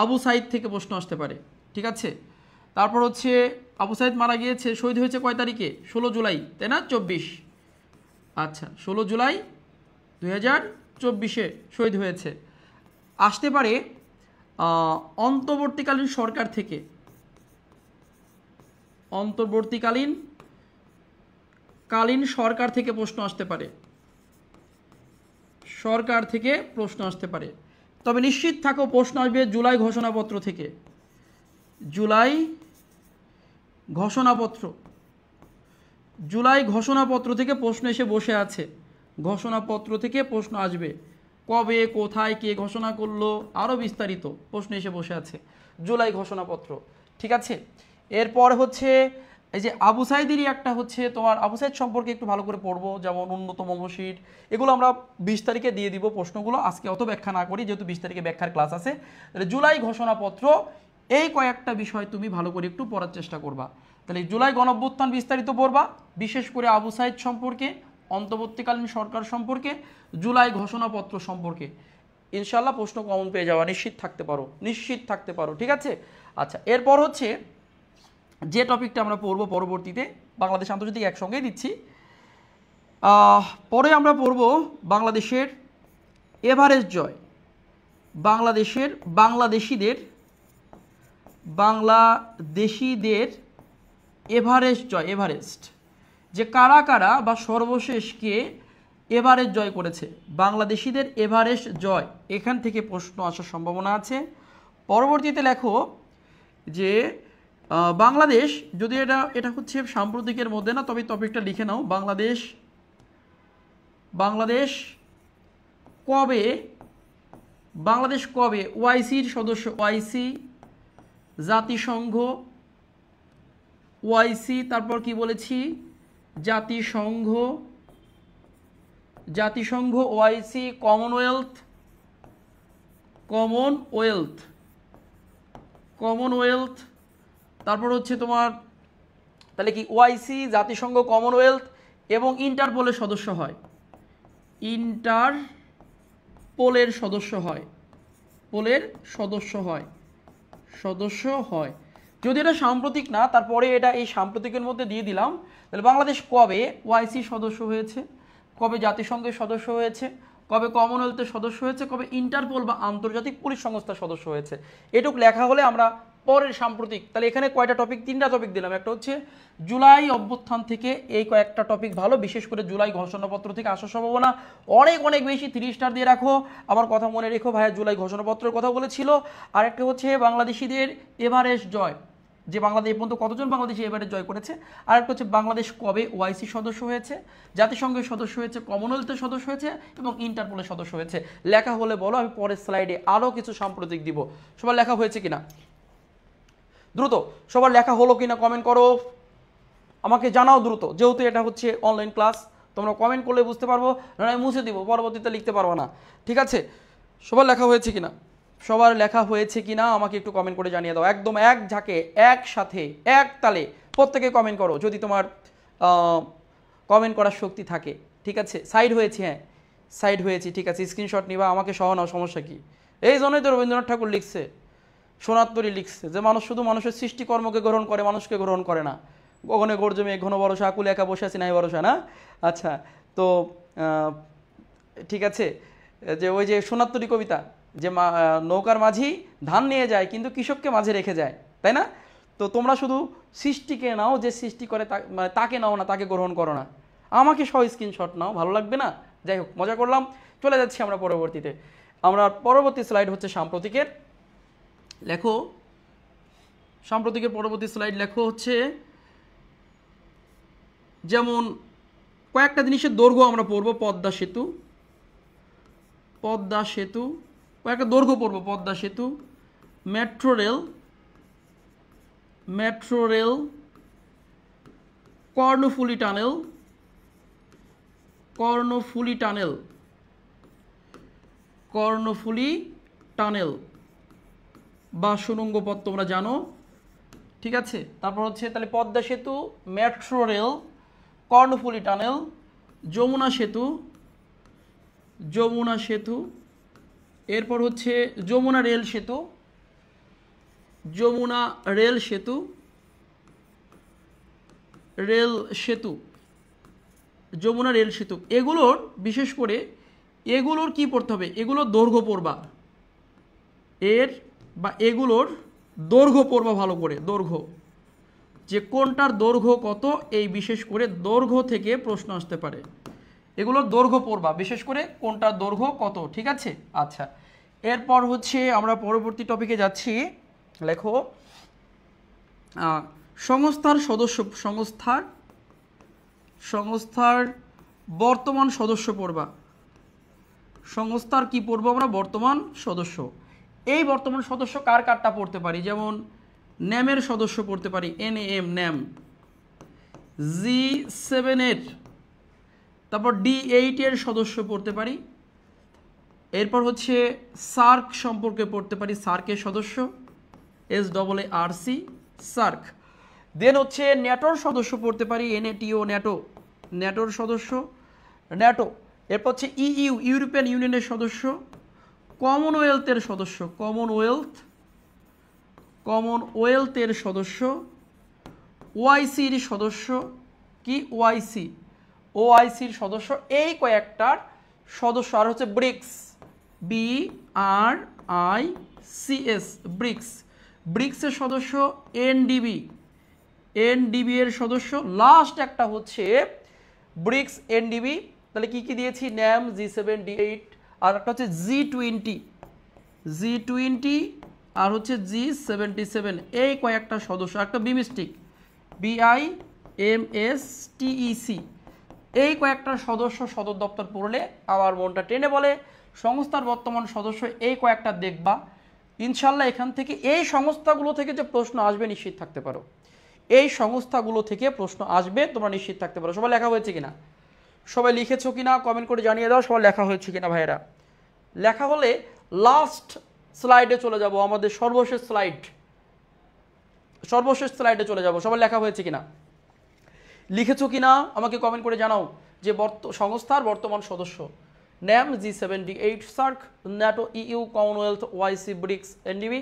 আবু সাইদ থেকে প্রশ্ন আসতে পারে, ঠিক আছে। তারপর হচ্ছে আবু সাইদ মারা গিয়েছে, শহীদ হয়েছে কয় তারিখে? 16 জুলাই, তাই না? 24, আচ্ছা 16 জুলাই 2024 শহীদ হয়েছে। আসতে পারে অন্তর্বর্তীকালীন সরকার থেকে, অন্তর্বর্তীকালীন সরকার থেকে প্রশ্ন আসতে পারে, সরকার থেকে প্রশ্ন আসতে পারে। তবে নিশ্চিত থাকো প্রশ্ন আসবে জুলাই ঘোষণাপত্র থেকে, জুলাই ঘোষণাপত্র, জুলাই ঘোষণাপত্র থেকে প্রশ্ন এসে বসে আছে, ঘোষণাপত্র থেকে প্রশ্ন আসবে। কবে, কোথায়, কে ঘোষণা করলো, আরও বিস্তারিত প্রশ্ন এসে বসে আছে, জুলাই ঘোষণাপত্র, ঠিক আছে। এরপর হচ্ছে এই যে আবু সাইদেরই একটা হচ্ছে তোমার আবু সাইদ সম্পর্কে একটু ভালো করে পড়বো, যেমন উন্নতম মসজিদ, এগুলো আমরা 20 তারিখে দিয়ে দিব প্রশ্নগুলো, আজকে অত ব্যাখ্যা না করি যেহেতু 20 তারিখে ব্যাখ্যার ক্লাস আছে। তাহলে জুলাই ঘোষণাপত্র, এই কয়েকটা বিষয় তুমি ভালো করে একটু পড়ার চেষ্টা করবা। তাহলে জুলাই গণঅভ্যুত্থান বিস্তারিত পড়বা, বিশেষ করে আবু সাইদ সম্পর্কে, অন্তর্বর্তীকালীন সরকার সম্পর্কে, জুলাই ঘোষণাপত্র সম্পর্কে। ইনশাল্লাহ প্রশ্ন কমন পেয়ে যাওয়া নিশ্চিত থাকতে পারো, নিশ্চিত থাকতে পারো, ঠিক আছে। আচ্ছা, এরপর হচ্ছে যে টপিকটা আমরা পড়ব পরবর্তীতে, বাংলাদেশ আন্তর্জাতিক একসঙ্গেই দিচ্ছি। পরে আমরা পড়ব বাংলাদেশের এভারেস্ট জয়, বাংলাদেশিদের এভারেস্ট জয়, এভারেস্ট যে কারা কারা বা সর্বশেষ কে এভারেস্ট জয় করেছে, বাংলাদেশিদের এভারেস্ট জয়, এখান থেকে প্রশ্ন আসার সম্ভাবনা আছে। পরবর্তীতে লেখো যে বাংলাদেশ, যদি এটা হচ্ছে সাম্প্রতিকের মধ্যে না, তবে টপিকটা লিখে নাও। বাংলাদেশ কবে ওআইসির সদস্য, ওআইসি জাতিসংঘ, ওআইসি, তারপর কি বলেছি, জাতিসংঘ, ওআইসি, কমনওয়েলথ, তারপর হচ্ছে তোমার তাহলে কি ওআইসি, জাতিসংঘ, কমনওয়েলথ এবং ইন্টারপোলের সদস্য হয়, ইন্টারপোলের সদস্য হয়। যদি এটা সাম্প্রতিক না, তারপরে এটা এই সাম্প্রতিকের মধ্যে দিয়ে দিলাম। তাহলে বাংলাদেশ কবে ওআইসি সদস্য হয়েছে, কবে জাতিসংঘের সদস্য হয়েছে, কবে কমনওয়েলথের সদস্য হয়েছে, কবে ইন্টারপোল বা আন্তর্জাতিক পুলিশ সংস্থার সদস্য হয়েছে, এটুকু লেখা হলে আমরা পরের সাম্প্রতিক। তাহলে এখানে কয়টা টপিক? 3টা টপিক দিলাম। একটা হচ্ছে জুলাই অভ্যুত্থান থেকে, এই কয়েকটা টপিক ভালো, বিশেষ করে জুলাই ঘোষণাপত্র থেকে আসার সম্ভাবনা অনেক অনেক বেশি, 3 স্টার দিয়ে রাখো। আমার কথা মনে রেখো, ভাইয়া জুলাই ঘোষণাপত্রের কথা বলেছিল। আরেকটা হচ্ছে বাংলাদেশিদের এভারেস্ট জয়, যে বাংলাদেশ পর্যন্ত কতজন বাংলাদেশি এভারেস্ট জয় করেছে। আরেকটা হচ্ছে বাংলাদেশ কবে ওআইসি সদস্য হয়েছে, জাতিসংঘের সদস্য হয়েছে, কমনওয়েলথের সদস্য হয়েছে এবং ইন্টারপোলের সদস্য হয়েছে। লেখা হলে বলো, আমি পরের স্লাইডে আরও কিছু সাম্প্রতিক দিব। সবার লেখা হয়েছে কিনা দ্রুত, সবার লেখা হলো কিনা কমেন্ট করো, আমাকে জানাও দ্রুত, যেহেতু এটা হচ্ছে অনলাইন ক্লাস, তোমরা কমেন্ট করলে বুঝতে পারবো, না মুছে দিব, পরবর্তীতে লিখতে পারবো না, ঠিক আছে। সবার লেখা হয়েছে কিনা, সবার লেখা হয়েছে কিনা আমাকে একটু কমেন্ট করে জানিয়ে দাও। একদম এক ঝাঁকে, একসাথে, এক তালে প্রত্যেকে কমেন্ট করো, যদি তোমার কমেন্ট করার শক্তি থাকে, ঠিক আছে। সাইড হয়েছি, হ্যাঁ সাইড হয়েছি, ঠিক আছে। স্ক্রিনশট নিবা, আমাকে সহ নাও, সমস্যা কি। এই জন্যই তো রবীন্দ্রনাথ ঠাকুর লিখছে, সোনাত্তরী লিখছে যে মানুষ শুধু মানুষের সৃষ্টিকর্মকে গ্রহণ করে, মানুষকে গ্রহণ করে না। গগনে গর্জে মেঘ ঘন ভরসা, আকুলে একা বসে আছি নাই ভরসা, না? আচ্ছা, তো ঠিক আছে, যে ওই যে সোনাত্তরী কবিতা, যে নৌকার মাঝি ধান নিয়ে যায় কিন্তু কৃষককে মাঝে রেখে যায়, তাই না? তো তোমরা শুধু সৃষ্টিকে নাও, যে সৃষ্টি করে তাকে নাও না, তাকে গ্রহণ করো না। আমাকে সহ স্ক্রিনশট নাও, ভালো লাগবে না? যাই হোক, মজা করলাম। চলে যাচ্ছি আমরা পরবর্তীতে। আমরা পরবর্তী স্লাইড হচ্ছে সাম্প্রতিকের। লেখো সাম্প্রতিকের পরবর্তী স্লাইড লেখো হচ্ছে, যেমন কয়েকটা জিনিসের দৈর্ঘ্য আমরা পড়বো। পদ্মা সেতু, কয়েকটা দৈর্ঘ্য পড়বো। পদ্মা সেতু, metro rail, Karnaphuli tunnel, Karnaphuli tunnel বা সুড়ঙ্গ পথ তোমরা জানো, ঠিক আছে। তারপর হচ্ছে তাহলে পদ্মা সেতু, metro rail, Karnaphuli tunnel, Jamuna সেতু, যমুনা সেতু, এরপর হচ্ছে যমুনা রেল সেতু, যমুনা রেল সেতু, রেল সেতু, যমুনা রেল সেতু। এগুলোর বিশেষ করে এগুলোর কি পড়তে হবে, এগুলোর দৈর্ঘ্য পড়বা, এর বা এগুলোর দৈর্ঘ্য পড়বা ভালো করে, দৈর্ঘ্য, যে কোনটার দৈর্ঘ্য কত, এই বিশেষ করে দৈর্ঘ্য থেকে প্রশ্ন আসতে পারে। এগুলোর দৈর্ঘ্য পড়বা, বিশেষ করে কোনটার দৈর্ঘ্য কত, ঠিক আছে। আচ্ছা, এরপর হচ্ছে আমরা পরবর্তী টপিকে যাচ্ছি। লেখো সংস্থার সদস্য, সংস্থার বর্তমান সদস্য পড়বা। সংস্থার কি পড়বো আমরা, বর্তমান সদস্য। এই বর্তমান সদস্য কার কারটা পড়তে পারি, যেমন ন্যামের সদস্য পড়তে পারি, NAM ন্যাম, G7 এর, তারপর D8 এর সদস্য পড়তে পারি। এরপর হচ্ছে সার্ক সম্পর্কে পড়তে পারি, সার্কের সদস্য, SAARC, সার্ক। দেন হচ্ছে ন্যাটোর সদস্য পড়তে পারি, NATO, ন্যাটোর সদস্য, ন্যাটো। এরপর হচ্ছে EU, ইউরোপিয়ান ইউনিয়নের সদস্য, কমনওয়েলথের সদস্য, কমনওয়েলথের সদস্য, OICর সদস্য, কি OICর সদস্য, এই কয়েকটার সদস্য। আর হচ্ছে ব্রিক্স, BRICS, ব্রিক্সের সদস্য, NDB এর সদস্য। লাস্ট একটা হচ্ছে ব্রিক্স, NDB, তাহলে কি কি দিয়েছি, ন্যাম, G7, D8, আর একটা হচ্ছে G20, আর হচ্ছে G77, এই কয়েকটা সদস্য। একটা বিমস্টেক, BIMSTEC, এই কয়েকটা সদস্য সদর দপ্তর পড়লে আবার মনটা টেনে বলে সংস্থার বর্তমান সদস্য, এই কয়েকটা দেখবা ইনশাল্লাহ। এখান থেকে এই সংস্থাগুলো থেকে যে প্রশ্ন আসবে নিশ্চিত থাকতে পারো, এই সংস্থাগুলো থেকে প্রশ্ন আসবে তোমরা নিশ্চিত থাকতে পারো। সবাই লেখা হয়েছে কিনা, সবাই লিখেছো কিনা কমেন্ট করে জানিয়ে দাও, সবাই লেখা হয়েছে কিনা ভাইয়েরা। লেখা হলে লাস্ট স্লাইডে চলে যাব, আমাদের সর্বশেষ স্লাইডে চলে যাব। সবাই লেখা হয়েছে কিনা, লিখেছো কিনা আমাকে কমেন্ট করে জানাও। যে সংস্থার বর্তমান সদস্য, NAM, G7, D8, SAARC, NATO, EU, Commonwealth, OIC, BRICS, NDB,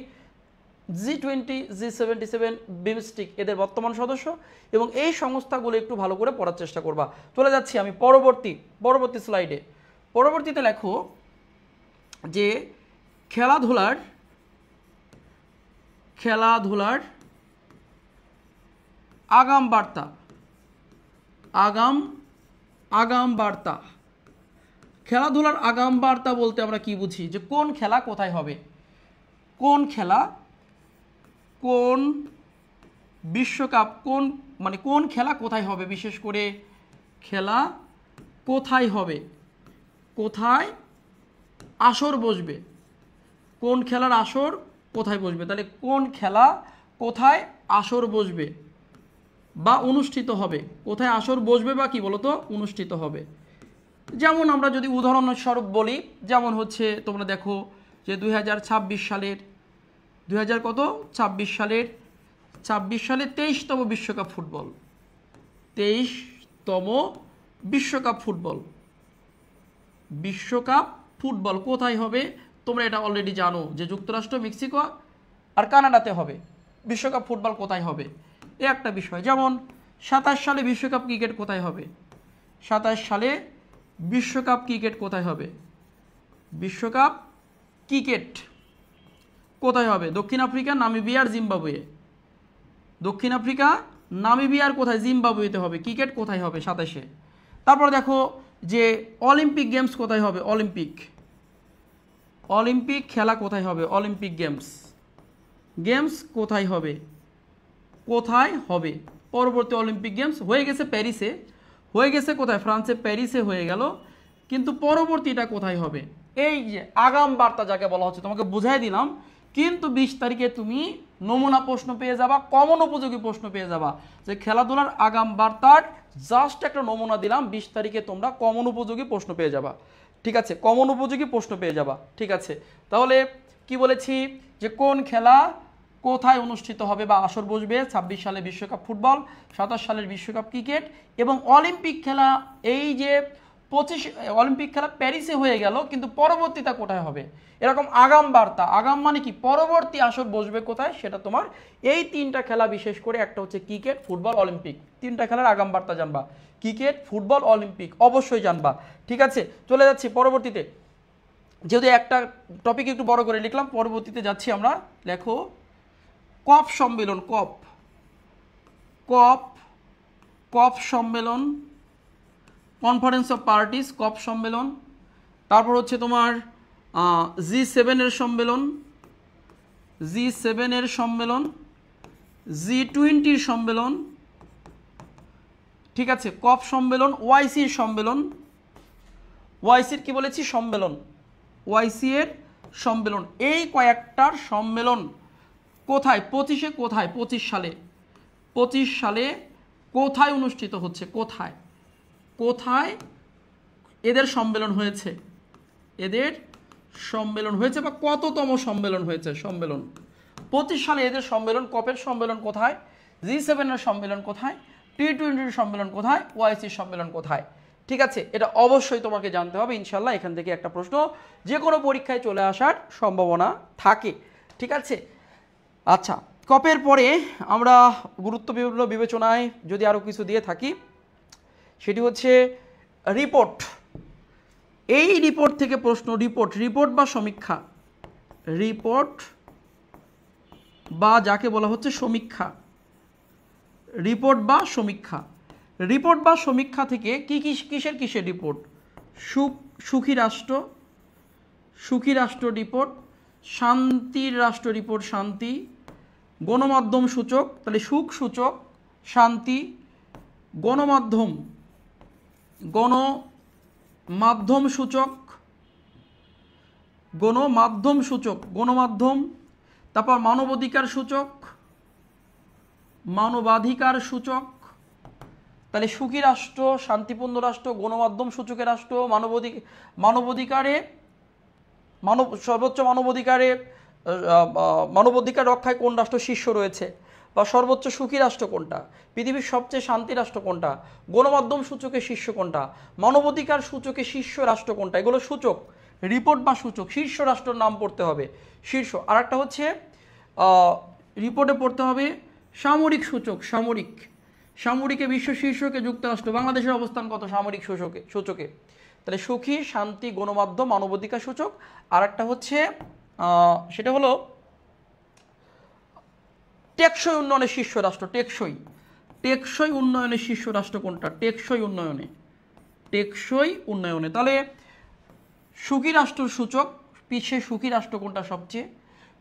G20, G77, BIMSTEC, এদের বর্তমান সদস্য। এবং এই সংস্থাগুলো একটু ভালো করে পড়ার চেষ্টা করবা। চলে যাচ্ছি আমি পরবর্তী স্লাইডে। পরবর্তীতে লেখো যে খেলাধুলার আগাম বার্তা, খেলাধুলার আগাম বার্তা বলতে আমরা কি বুঝি, যে কোন খেলা কোথায় হবে, কোন বিশ্বকাপ, কোন খেলা কোথায় হবে, বিশেষ করে খেলা কোথায় হবে, কোথায় আসর বসবে, কোন খেলার আসর কোথায় বসবে। তাহলে কোন খেলা কোথায় আসর বসবে বা অনুষ্ঠিত হবে, কোথায় আসর বসবে বা কি বলতো অনুষ্ঠিত হবে। যেমন আমরা যদি উদাহরণস্বরূপ বলি, যেমন হচ্ছে তোমরা দেখো যে 2026 সালের 26 সালের 23তম বিশ্বকাপ ফুটবল, 23তম বিশ্বকাপ ফুটবল কোথায় হবে, তোমরা এটা অলরেডি জানো যে যুক্তরাষ্ট্র, মেক্সিকো আর কানাডাতে হবে। বিশ্বকাপ ফুটবল কোথায় হবে এ একটা বিষয়। যেমন 27 সালে বিশ্বকাপ ক্রিকেট কোথায় হবে, 27 সালে বিশ্বকাপ ক্রিকেট কোথায় হবে, বিশ্বকাপ ক্রিকেট কোথায় হবে, দক্ষিণ আফ্রিকা, নামিবিয়ার, জিম্বাবুয়ে। দক্ষিণ আফ্রিকা, নামিবিয়ার কোথায়, জিম্বাবুয়েতে হবে। ক্রিকেট কোথায় হবে 27-এ। তারপর দেখো যে অলিম্পিক গেমস কোথায় হবে, অলিম্পিক খেলা কোথায় হবে, অলিম্পিক গেমস কোথায় হবে। পরবর্তী অলিম্পিক গেমস হয়ে গেছে প্যারিসে, হয়ে গেছে কোথায়, ফ্রান্সে, প্যারিসে হয়ে গেল, কিন্তু পরবর্তীটা কোথায় হবে। এই যে আগাম বার্তা যাকে বলা হচ্ছে, তোমাকে বুঝাই দিলাম, কিন্তু 20 তারিখে তুমি নমুনা প্রশ্ন পেয়ে যাবা, কমন উপযোগী প্রশ্ন পেয়ে যাবা। যে খেলাধুলার আগাম বার্তার জাস্ট একটা নমুনা দিলাম, 20 তারিখে তোমরা কমন উপযোগী প্রশ্ন পেয়ে যাবা। ঠিক আছে, কমন উপযোগী প্রশ্ন পেয়ে যাবা। ঠিক আছে, তাহলে কি বলেছি যে কোন খেলা কোথায় অনুষ্ঠিত হবে বা আসর বসবে? 26 সালে বিশ্বকাপ ফুটবল, 27 সালের বিশ্বকাপ ক্রিকেট এবং অলিম্পিক খেলা। এই যে 25 অলিম্পিক খেলা প্যারিসে হয়ে গেল, কিন্তু পরবর্তীটা কোথায় হবে? এরকম আগাম বার্তা, আগাম মানে কি পরবর্তী আসর বসবে কোথায়, সেটা তোমার এই তিনটা খেলা, বিশেষ করে একটা হচ্ছে ক্রিকেট, ফুটবল, অলিম্পিক, তিনটা খেলার আগাম বার্তা জানবা। ক্রিকেট, ফুটবল, অলিম্পিক অবশ্যই জানবা। ঠিক আছে, চলে যাচ্ছি পরবর্তীতে। যেহেতু একটা টপিক একটু বড় করে লিখলাম, পরবর্তীতে যাচ্ছি আমরা। লেখো কপ সম্মেলন, কপ কপ কপ সম্মেলন, কনফারেন্স অফ পার্টিস, কপ সম্মেলন। তারপর হচ্ছে তোমার G7 এর সম্মেলন, G7 এর সম্মেলন, G20 এর সম্মেলন। ঠিক আছে, কপ সম্মেলন, ওআইসির সম্মেলন, ওআইসির কি বলেছি সম্মেলন, ওআইসি এর সম্মেলন। এই কয়েকটার সম্মেলন কোথায়? 25-এ কোথায়? 25 সালে কোথায় অনুষ্ঠিত হচ্ছে? কোথায় কোথায় এদের সম্মেলন হয়েছে? এদের সম্মেলন হয়েছে বা কততম সম্মেলন হয়েছে? সম্মেলন 25 সালে এদের সম্মেলন। কপের সম্মেলন কোথায়? G7 এর সম্মেলন কোথায়? T20 সম্মেলন কোথায়? ওআইসির সম্মেলন কোথায়? ঠিক আছে, এটা অবশ্যই তোমাকে জানতে হবে ইনশাল্লাহ। এখান থেকে একটা প্রশ্ন যে কোনো পরীক্ষায় চলে আসার সম্ভাবনা থাকে। ঠিক আছে, আচ্ছা, কপের পরে আমরা গুরুত্বপূর্ণ বিবেচনায় যদি আরও কিছু দিয়ে থাকি, সেটি হচ্ছে রিপোর্ট। এই রিপোর্ট থেকে প্রশ্ন, রিপোর্ট বা সমীক্ষা, রিপোর্ট বা যাকে বলা হচ্ছে সমীক্ষা, রিপোর্ট বা সমীক্ষা। রিপোর্ট বা সমীক্ষা থেকে কিসের রিপোর্ট? সুখী রাষ্ট্র রিপোর্ট, শান্তির রাষ্ট্র রিপোর্ট, শান্তি, গণমাধ্যম সূচক, তাহলে সুখ সূচক, শান্তি, গণমাধ্যম সূচক, গণমাধ্যম। তারপর মানবাধিকার সূচক, তাহলে সুখী রাষ্ট্র, শান্তিপূর্ণ রাষ্ট্র, গণমাধ্যম সূচকের রাষ্ট্র, সর্বোচ্চ মানবাধিকার রক্ষায় কোন রাষ্ট্র শীর্ষ রয়েছে, বা সর্বোচ্চ সুখী রাষ্ট্র কোনটা, পৃথিবীর সবচেয়ে শান্তি রাষ্ট্র কোনটা, গণমাধ্যম সূচকে শীর্ষ কোনটা, মানবাধিকার সূচকে শীর্ষ রাষ্ট্র কোনটা, এগুলো সূচক। রিপোর্ট বা সূচক, শীর্ষ রাষ্ট্রের নাম পড়তে হবে, শীর্ষ। আর একটা হচ্ছে রিপোর্টে পড়তে হবে সামরিক সূচক, সামরিকে বিশ্ব শীর্ষকে যুক্তরাষ্ট্র। বাংলাদেশের অবস্থান কত সামরিক সূচকে? তাহলে সুখী, শান্তি, গণমাধ্যম, মানবাধিকার সূচক। আর একটা হচ্ছে সেটা হলো টেকসই উন্নয়নের শীর্ষ রাষ্ট্র, টেকসই উন্নয়নের শীর্ষ রাষ্ট্র কোনটা? টেকসই উন্নয়নে। তাহলে সুখী রাষ্ট্র সূচক, বিশ্বের সুখী রাষ্ট্র কোনটা সবচেয়ে,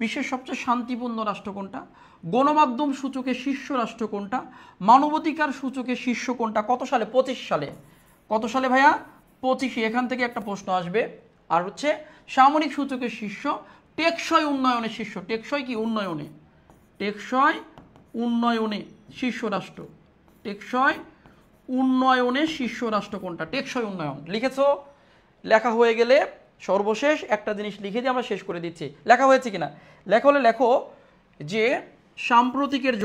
বিশ্বের সবচেয়ে শান্তিপূর্ণ রাষ্ট্র কোনটা, গণমাধ্যম সূচকে শীর্ষ রাষ্ট্র কোনটা, মানবাধিকার সূচকে শীর্ষ কোনটা, কত সালে? 25 সালে। কত সালে ভাইয়া? 25। এখান থেকে একটা প্রশ্ন আসবে। আর হচ্ছে সামরিক সূচকের শীর্ষ, টেকসই উন্নয়নের শীর্ষ, টেকসই কি উন্নয়নে, টেকসই উন্নয়নে শীর্ষ রাষ্ট্র, টেকসই উন্নয়নের শীর্ষ রাষ্ট্র কোনটা? টেকসই উন্নয়ন। লিখেছো? লেখা হয়ে গেলে সর্বশেষ একটা জিনিস লিখে দিয়ে আমরা শেষ করে দিচ্ছি। লেখা হয়েছে কিনা? লেখা হলে লেখো যে সাম্প্রতিকের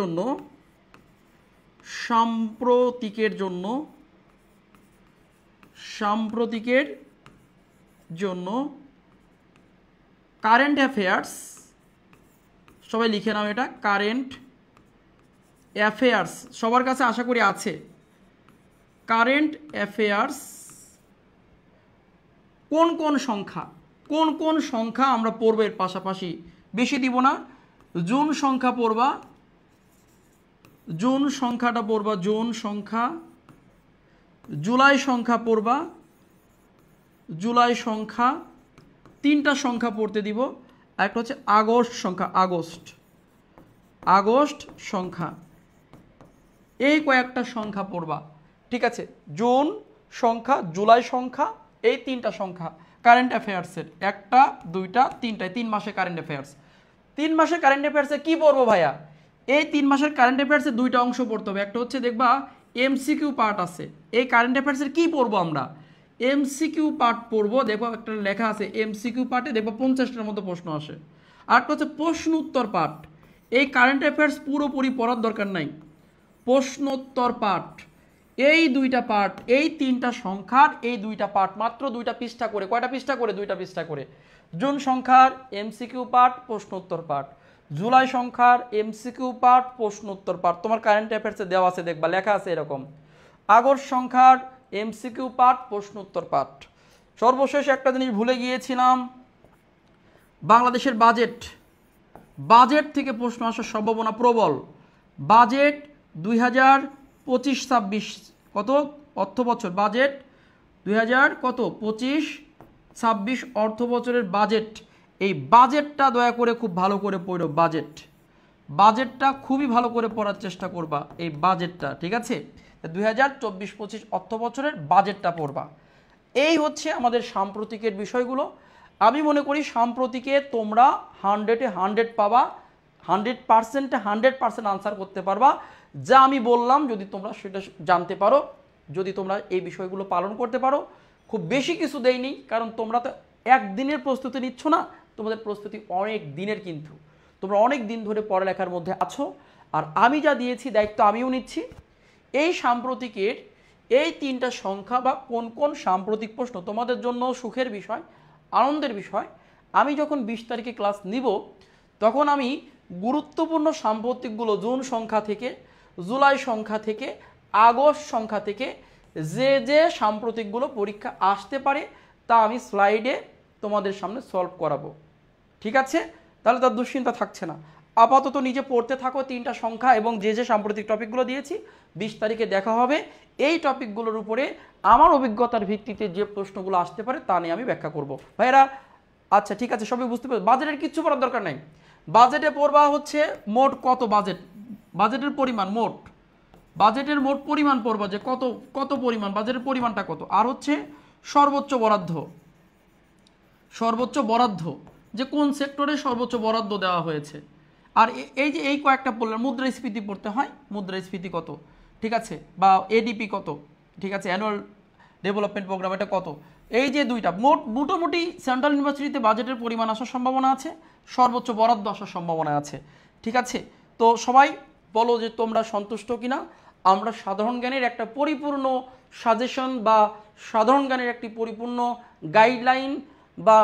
জন্য কারেন্ট অ্যাফেয়ার্স, সবাই লিখে নাও এটা, কারেন্ট অ্যাফেয়ার্স সবার কাছে আশা করি আছে। কারেন্ট অ্যাফেয়ার্স কোন কোন সংখ্যা আমরা পড়বো এর পাশাপাশি, বেশি দিব না। জুন সংখ্যা পড়বা, জুন সংখ্যাটা পড়বা, জুন সংখ্যা, জুলাই সংখ্যা পড়বা, জুলাই সংখ্যা, তিনটা সংখ্যা পড়তে দিব। একটা হচ্ছে আগস্ট সংখ্যা, আগস্ট সংখ্যা, এই কয়েকটা সংখ্যা পড়বা। ঠিক আছে, জুন সংখ্যা, জুলাই সংখ্যা, এই তিনটা সংখ্যা কারেন্ট অ্যাফেয়ার্সের, একটা, দুইটা, তিনটায় 3 মাসে কারেন্ট অ্যাফেয়ার্স। 3 মাসে কারেন্ট অ্যাফেয়ার্সে কী পড়বো ভাইয়া? এই 3 মাসের কারেন্ট অ্যাফেয়ার্সে দুইটা অংশ পড়তে হবে। একটা হচ্ছে দেখবা এমসিকিউ পার্ট আছে। এই কারেন্ট অ্যাফেয়ার্সের কী পড়বো আমরা? এমসিকিউ পার্ট পড়বো, দেখবো একটা লেখা আছে এমসিকিউ পার্টে দেখবো 50টার মতো প্রশ্ন আসে। আর একটা হচ্ছে প্রশ্ন উত্তর পার্ট। এই কারেন্ট অ্যাফেয়ার্স পুরোপুরি পড়ার দরকার নাই, প্রশ্নোত্তর পার্ট, এই দুইটা পার্ট, এই তিনটা সংখ্যার এই দুইটা পার্ট, মাত্র 2টা পৃষ্ঠা করে। কয়টা পৃষ্ঠা করে? 2টা পৃষ্ঠা করে। জুন সংখ্যার এমসিকিউ পার্ট, প্রশ্নোত্তর পার্ট। জুলাই সংখ্যার এমসিকিউ পার্ট, প্রশ্নোত্তর পার্ট। তোমার কারেন্ট অ্যাফেয়ার্সে দেওয়া আছে, দেখবা লেখা আছে এরকম। আগস্ট সংখ্যার এমসিকিউ পার্ট, প্রশ্নোত্তর পার্ট। সর্বশেষ একটা জিনিস ভুলে গিয়েছিলাম, বাংলাদেশের বাজেট, বাজেট থেকে প্রশ্ন আসার সম্ভাবনা প্রবল। বাজেট 2025-26 কত অর্থ বছর, বাজেট 2000 কত 25-26 অর্থ বছরের বাজেট। এই বাজেটটা দয়া করে খুব ভালো করে পড়ো, বাজেট, বাজেটটা খুবই ভালো করে পড়ার চেষ্টা করবা, এই বাজেটটা, ঠিক আছে? 2024-25 অর্থ বছরের বাজেটটা পড়বা। এই হচ্ছে আমাদের সাম্প্রতিকের বিষয়গুলো। আমি মনে করি সাম্প্রতিকে তোমরা 100-এ 100 পাবা, 100%-এ 100% আনসার করতে পারবা। যা আমি বললাম যদি তোমরা সেটা জানতে পারো, যদি তোমরা এই বিষয়গুলো পালন করতে পারো। খুব বেশি কিছু দেইনি, কারণ তোমরা তো একদিনের প্রস্তুতি নিচ্ছ না, তোমাদের প্রস্তুতি অনেক দিনের, কিন্তু তোমরা অনেক দিন ধরে পড়ালেখার মধ্যে আছো। আর আমি যা দিয়েছি দায়িত্ব আমিও নিচ্ছি। এই সাম্প্রতিকের এই 3টা সংখ্যা বা কোন কোন সাম্প্রতিক প্রশ্ন তোমাদের জন্য সুখের বিষয়, আনন্দের বিষয়। আমি যখন 20 তারিখে ক্লাস নিব, তখন আমি গুরুত্বপূর্ণ সাম্প্রতিকগুলো জুন সংখ্যা থেকে, জুলাই সংখ্যা থেকে, আগস্ট সংখ্যা থেকে যে যে সাম্প্রতিকগুলো পরীক্ষা আসতে পারে তা আমি স্লাইডে তোমাদের সামনে সলভ করাবো, ঠিক আছে? তাহলে তার দুশ্চিন্তা থাকছে না। আপাতত নিজে পড়তে থাকো 3টা সংখ্যা এবং যে যে সাম্প্রতিক টপিকগুলো দিয়েছি। 20 তারিখে দেখা হবে। এই টপিকগুলোর উপরে আমার অভিজ্ঞতার ভিত্তিতে যে প্রশ্নগুলো আসতে পারে তা নিয়ে আমি ব্যাখ্যা করব। ভাইরা আচ্ছা ঠিক আছে, সবই বুঝতে পারছি। বাজেটের কিচ্ছু পড়ার দরকার নাই। বাজেটে পড়বা হচ্ছে মোট কত বাজেট, বাজেটের পরিমাণ, মোট বাজেটের মোট পরিমাণ পড়বা, যে কত কত পরিমাণ, বাজেটের পরিমাণটা কত। আর হচ্ছে সর্বোচ্চ বরাদ্দ, সর্বোচ্চ বরাদ্দ, যে কোন সেক্টরে সর্বোচ্চ বরাদ্দ দেওয়া হয়েছে। আর এই যে এই কয়েকটা পড়লেন, মুদ্রাস্ফীতি পড়তে হয়, মুদ্রাস্ফীতি কত, ঠিক আছে, বা এডিপি কত, ঠিক আছে, অ্যানুয়াল ডেভেলপমেন্ট প্রোগ্রাম এটা কত। এই যে দুইটা মোটামুটি সেন্ট্রাল ইউনিভার্সিটিতে বাজেটের পরিমাণ আসার সম্ভাবনা আছে, সর্বোচ্চ বরাদ্দ আসার সম্ভাবনা আছে, ঠিক আছে? তো সবাই বলো যে তোমরা সন্তুষ্ট কিনা। আমরা সাধারণ জ্ঞানের একটা পরিপূর্ণ সাজেশন বা সাধারণ জ্ঞানের একটি পরিপূর্ণ গাইডলাইন বা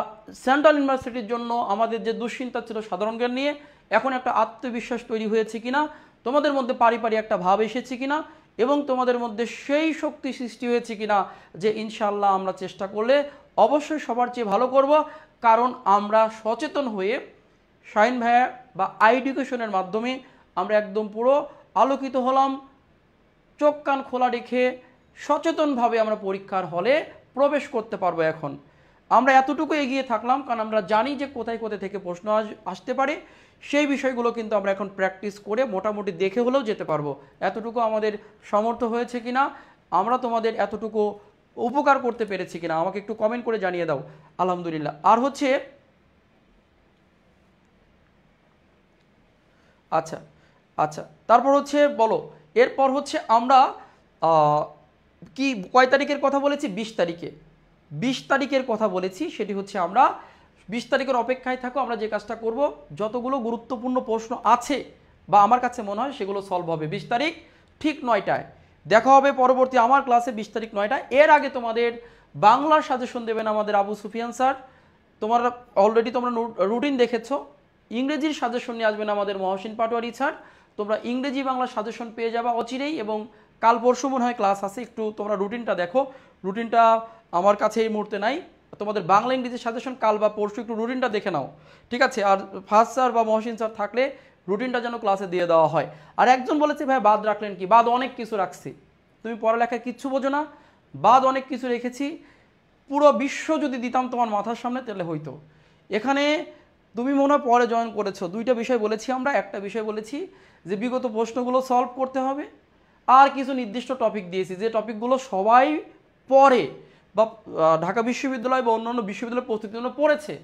সেন্ট্রাল ইউনিভার্সিটির জন্য আমাদের যে দুশ্চিন্তা ছিল সাধারণ জ্ঞান নিয়ে, এখন একটা আত্মবিশ্বাস তৈরি হয়েছে কিনা, তোমাদের মধ্যে পারি একটা ভাব এসেছে কিনা, এবং তোমাদের মধ্যে সেই শক্তি সৃষ্টি হয়েছে কিনা যে ইনশাআল্লাহ আমরা চেষ্টা করলে অবশ্যই সবার চেয়ে ভালো করব। কারণ আমরা সচেতন হয়ে শাহিন ভাইয়া বা আইএডুকেশনের মাধ্যমে আমরা একদম পুরো আলোকিত হলাম। চোখ কান খোলা রেখে সচেতনভাবে আমরা পরীক্ষার হলে প্রবেশ করতে পারবো। এখন আমরা এতটুকু এগিয়ে থাকলাম কারণ আমরা জানি যে কোথায় কোথায় থেকে প্রশ্ন আসতে পারে। সেই বিষয়গুলো কিন্তু আমরা এখন প্র্যাকটিস করে মোটামুটি দেখে হলেও যেতে পারবো। এতটুকু আমাদের সামর্থ্য হয়েছে কিনা, আমরা তোমাদের এতটুকু উপকার করতে পেরেছি কিনা আমাকে একটু কমেন্ট করে জানিয়ে দাও। আলহামদুলিল্লাহ। আর হচ্ছে আচ্ছা আচ্ছা, তারপর হচ্ছে বলো, এরপর হচ্ছে আমরা কি কয় তারিখের কথা বলেছি? 20 তারিখে, 20 তারিখের কথা বলেছি। সেটি হচ্ছে আমরা 20 তারিখের অপেক্ষায় থাকো। আমরা যে কাজটা করব, যতগুলো গুরুত্বপূর্ণ প্রশ্ন আছে বা আমার কাছে মনে হয় সেগুলো সলভ হবে 20 তারিখ ঠিক 9টায়। দেখা হবে পরবর্তী আমার ক্লাসে 20 তারিখ 9টায়। এর আগে তোমাদের বাংলার সাজেশন দেবেন আমাদের আবু সুফিয়ান স্যার। তোমরা অলরেডি তোমরা রুটিন দেখেছো। ইংরেজির সাজেশন নিয়ে আসবেন আমাদের মহসিন পাটোয়ারি স্যার। তোমরা ইংরেজি বাংলা সাজেশন পেয়ে যাবা অচিরেই, এবং কাল পরশু মনে হয় ক্লাস আছে। একটু তোমরা রুটিনটা দেখো, রুটিনটা আমার কাছে এই মুহূর্তে নাই। তোমাদের বাংলা ইংরেজি সাজেশন কাল বা পরশু একটু রুটিনটা দেখে নাও, ঠিক আছে? আর ফার্স্ট স্যার বা মহসিন স্যার থাকলে রুটিনটা যেন ক্লাসে দিয়ে দেওয়া হয়। আর একজন বলেছে ভাই বাদ রাখলেন কি? বাদ অনেক কিছু রাখছি, তুমি পড়ালেখায় কিচ্ছু বোঝো না। বাদ অনেক কিছু রেখেছি, পুরো বিশ্ব যদি দিতাম তোমার মাথার সামনে তাহলে হইতো। এখানে তুমি মনে হয় পরে জয়েন করেছো। 2টা বিষয় বলেছি আমরা। একটা বিষয় বলেছি যে বিগত প্রশ্নগুলো সলভ করতে হবে, আর কিছু নির্দিষ্ট টপিক দিয়েছি যে টপিকগুলো সবাই পড়ে বা ঢাকা বিশ্ববিদ্যালয় বা অন্যান্য বিশ্ববিদ্যালয়ের প্রস্তুতির জন্য পড়েছে,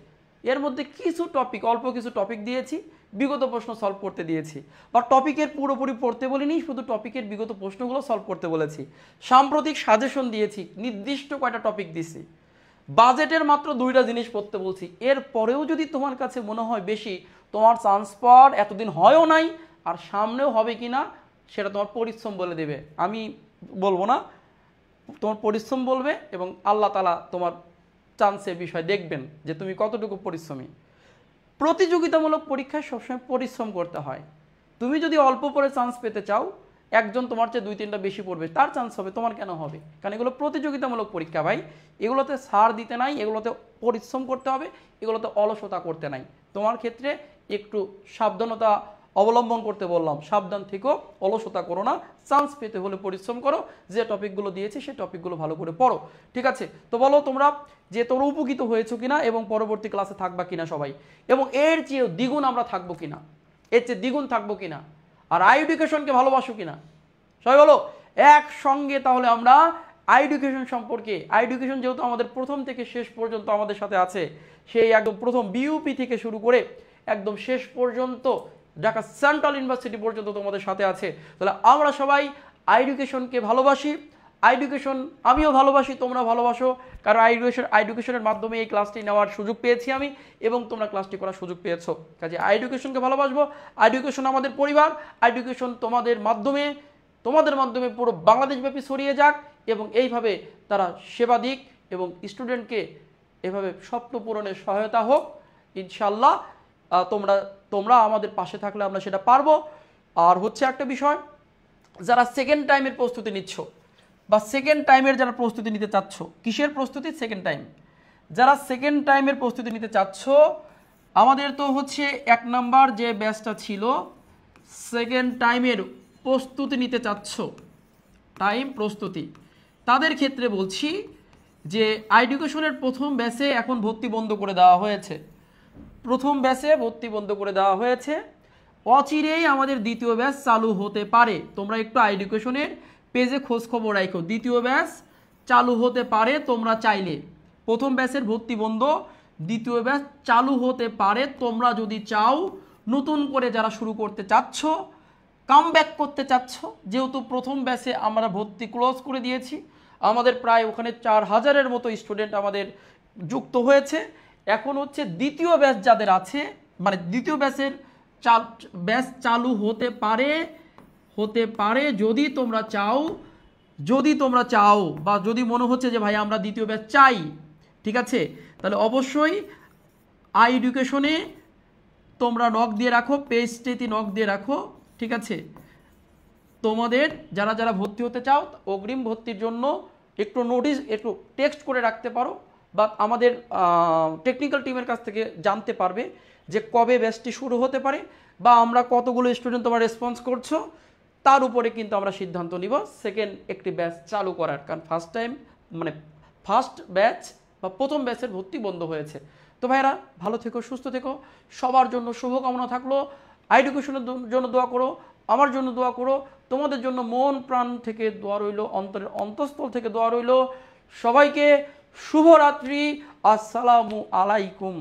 এর মধ্যে কিছু টপিক, অল্প কিছু টপিক দিয়েছি, বিগত প্রশ্ন সলভ করতে দিয়েছি, বা টপিকের পুরোপুরি পড়তে বলিনি, শুধু টপিকের বিগত প্রশ্নগুলো সলভ করতে বলেছি। সাম্প্রতিক সাজেশন দিয়েছি, নির্দিষ্ট কয়টা টপিক দিছি, বাজেটের মাত্র 2টা জিনিস পড়তে বলছি। এর পরেও যদি তোমার কাছে মনে হয় বেশি, তোমার চান্স পাওয়ার এতদিন হয়ও নাই আর সামনেও হবে কি না সেটা তোমার পরিশ্রম বলে দেবে, আমি বলবো না, তোমার পরিশ্রম বলবে, এবং আল্লাহ তাআলা তোমার চান্সের বিষয় দেখবেন যে তুমি কতটুকু পরিশ্রমী। প্রতিযোগিতামূলক পরীক্ষায় সবসময় পরিশ্রম করতে হয়। তুমি যদি অল্প পরে চান্স পেতে চাও, একজন তোমার চেয়ে 2-3টা বেশি পড়বে, তার চান্স হবে, তোমার কেন হবে? কারণ এগুলো প্রতিযোগিতামূলক পরীক্ষা ভাই, এগুলোতে ছাড় দিতে নাই, এগুলোতে পরিশ্রম করতে হবে, এগুলোতে অলসতা করতে নাই। তোমার ক্ষেত্রে একটু সাবধানতা অবলম্বন করতে বললাম, সাবধান থেকো, অলসতা করো না, চান্স পেতে হলে পরিশ্রম করো, যে টপিকগুলো দিয়েছি সেই টপিকগুলো ভালো করে পড়ো, ঠিক আছে? তো বলো তোমরা যে তোমরা উপকৃত হয়েছো কিনা এবং পরবর্তী ক্লাসে থাকবা কিনা সবাই, এবং এর চেয়েও দ্বিগুণ আমরা থাকবো কিনা, এর চেয়ে দ্বিগুণ থাকবো কিনা, আর আই এডুকেশনকে ভালোবাসো কিনা সবাই বলো একসঙ্গে। তাহলে আমরা আই এডুকেশন সম্পর্কে, আই এডুকেশন যেহেতু আমাদের প্রথম থেকে শেষ পর্যন্ত আমাদের সাথে আছে, সেই একদম প্রথম বিইউপি থেকে শুরু করে একদম শেষ পর্যন্ত ঢাকা সেন্ট্রাল ইউনিভার্সিটি পর্যন্ত তোমাদের সাথে আছে, তাহলে আমরা সবাই আই এডুকেশনকে ভালোবাসি। আই এডুকেশন আমিও ভালোবাসি, তোমরা ভালোবাসো, কারণ আই এডুকেশনের মাধ্যমে এই ক্লাসটি নেওয়ার সুযোগ পেয়েছি আমি, এবং তোমরা ক্লাসটি করার সুযোগ পেয়েছো। কাজে আই এডুকেশনকে ভালোবাসবো। আই এডুকেশন আমাদের পরিবার, আই এডুকেশন তোমাদের মাধ্যমে পুরো বাংলাদেশব্যাপী ছড়িয়ে যাক, এবং এইভাবে তারা সেবা দিক এবং স্টুডেন্টকে এভাবে স্বপ্ন পূরণের সহায়তা হোক ইনশাল্লাহ। তোমরা আমাদের পাশে থাকলে আমরা সেটা পারবো। আর হচ্ছে একটা বিষয়, যারা সেকেন্ড টাইমের প্রস্তুতি নিচ্ছ বা সেকেন্ড টাইমের যারা প্রস্তুতি নিতে চাচ্ছ, কিসের প্রস্তুতি? Second time. যারা সেকেন্ড টাইমের প্রস্তুতি নিতে চাচ্ছ, আমাদের তো হচ্ছে 1 নাম্বার যে ব্যাচটা ছিল, সেকেন্ড টাইমের প্রস্তুতি নিতে চাচ্ছ, টাইম প্রস্তুতি, তাদের ক্ষেত্রে বলছি যে আই এডুকেশনের প্রথম ব্যাচে এখন ভর্তি বন্ধ করে দেওয়া হয়েছে। প্রথম ব্যাচে ভর্তি বন্ধ করে দেওয়া হয়েছে, অচিরেই আমাদের দ্বিতীয় ব্যাচ চালু হতে পারে। তোমরা একটু আই এডুকেশনের পেজে খোঁজ খবর রাখো, দ্বিতীয় ব্যাচ চালু হতে পারে তোমরা চাইলে। প্রথম ব্যাচের ভর্তি বন্ধ, দ্বিতীয় ব্যাচ চালু হতে পারে তোমরা যদি চাও। নতুন করে যারা শুরু করতে চাচ্ছ, কাম ব্যাক করতে চাচ্ছ, যেহেতু প্রথম ব্যাচে আমরা ভর্তি ক্লোজ করে দিয়েছি, আমাদের প্রায় ওখানে 4000-এর মতো স্টুডেন্ট আমাদের যুক্ত হয়েছে। এখন হচ্ছে দ্বিতীয় ব্যাচ যাদের আছে, মানে দ্বিতীয় ব্যাচের ব্যাচ চালু হতে পারে যদি তোমরা চাও বা যদি মনে হচ্ছে যে ভাই আমরা দ্বিতীয় ব্যাচ চাই, ঠিক আছে, তাহলে অবশ্যই আই এডুকেশনে তোমরা নক দিয়ে রাখো, পেজটিতে নক দিয়ে রাখো, ঠিক আছে? তোমাদের যারা ভর্তি হতে চাও অগ্রিম ভর্তির জন্য একটু নোটিশ, একটু টেক্সট করে রাখতে পারো, বা আমাদের টেকনিক্যাল টিমের কাছ থেকে জানতে পারবে যে কবে ব্যাচটি শুরু হতে পারে, বা আমরা কতগুলো স্টুডেন্ট তোমরা রেসপন্স করছো, তার উপরে কিন্তু আমরা সিদ্ধান্ত নিব সেকেন্ড একটি ব্যাচ চালু করার। কারণ ফার্স্ট ব্যাচ বা প্রথম ব্যাচের ভর্তি বন্ধ হয়েছে। তো ভাইরা ভালো থেকো, সুস্থ থেকো, সবার জন্য শুভকামনা থাকলো। আই এডুকেশনের জন্য দোয়া করো, আমার জন্য দোয়া করো, তোমাদের জন্য মন প্রাণ থেকে দোয়া রইল, অন্তরের অন্তঃস্থল থেকে দোয়া রইল। সবাইকে শুভরাত্রি, আসসালামু আলাইকুম।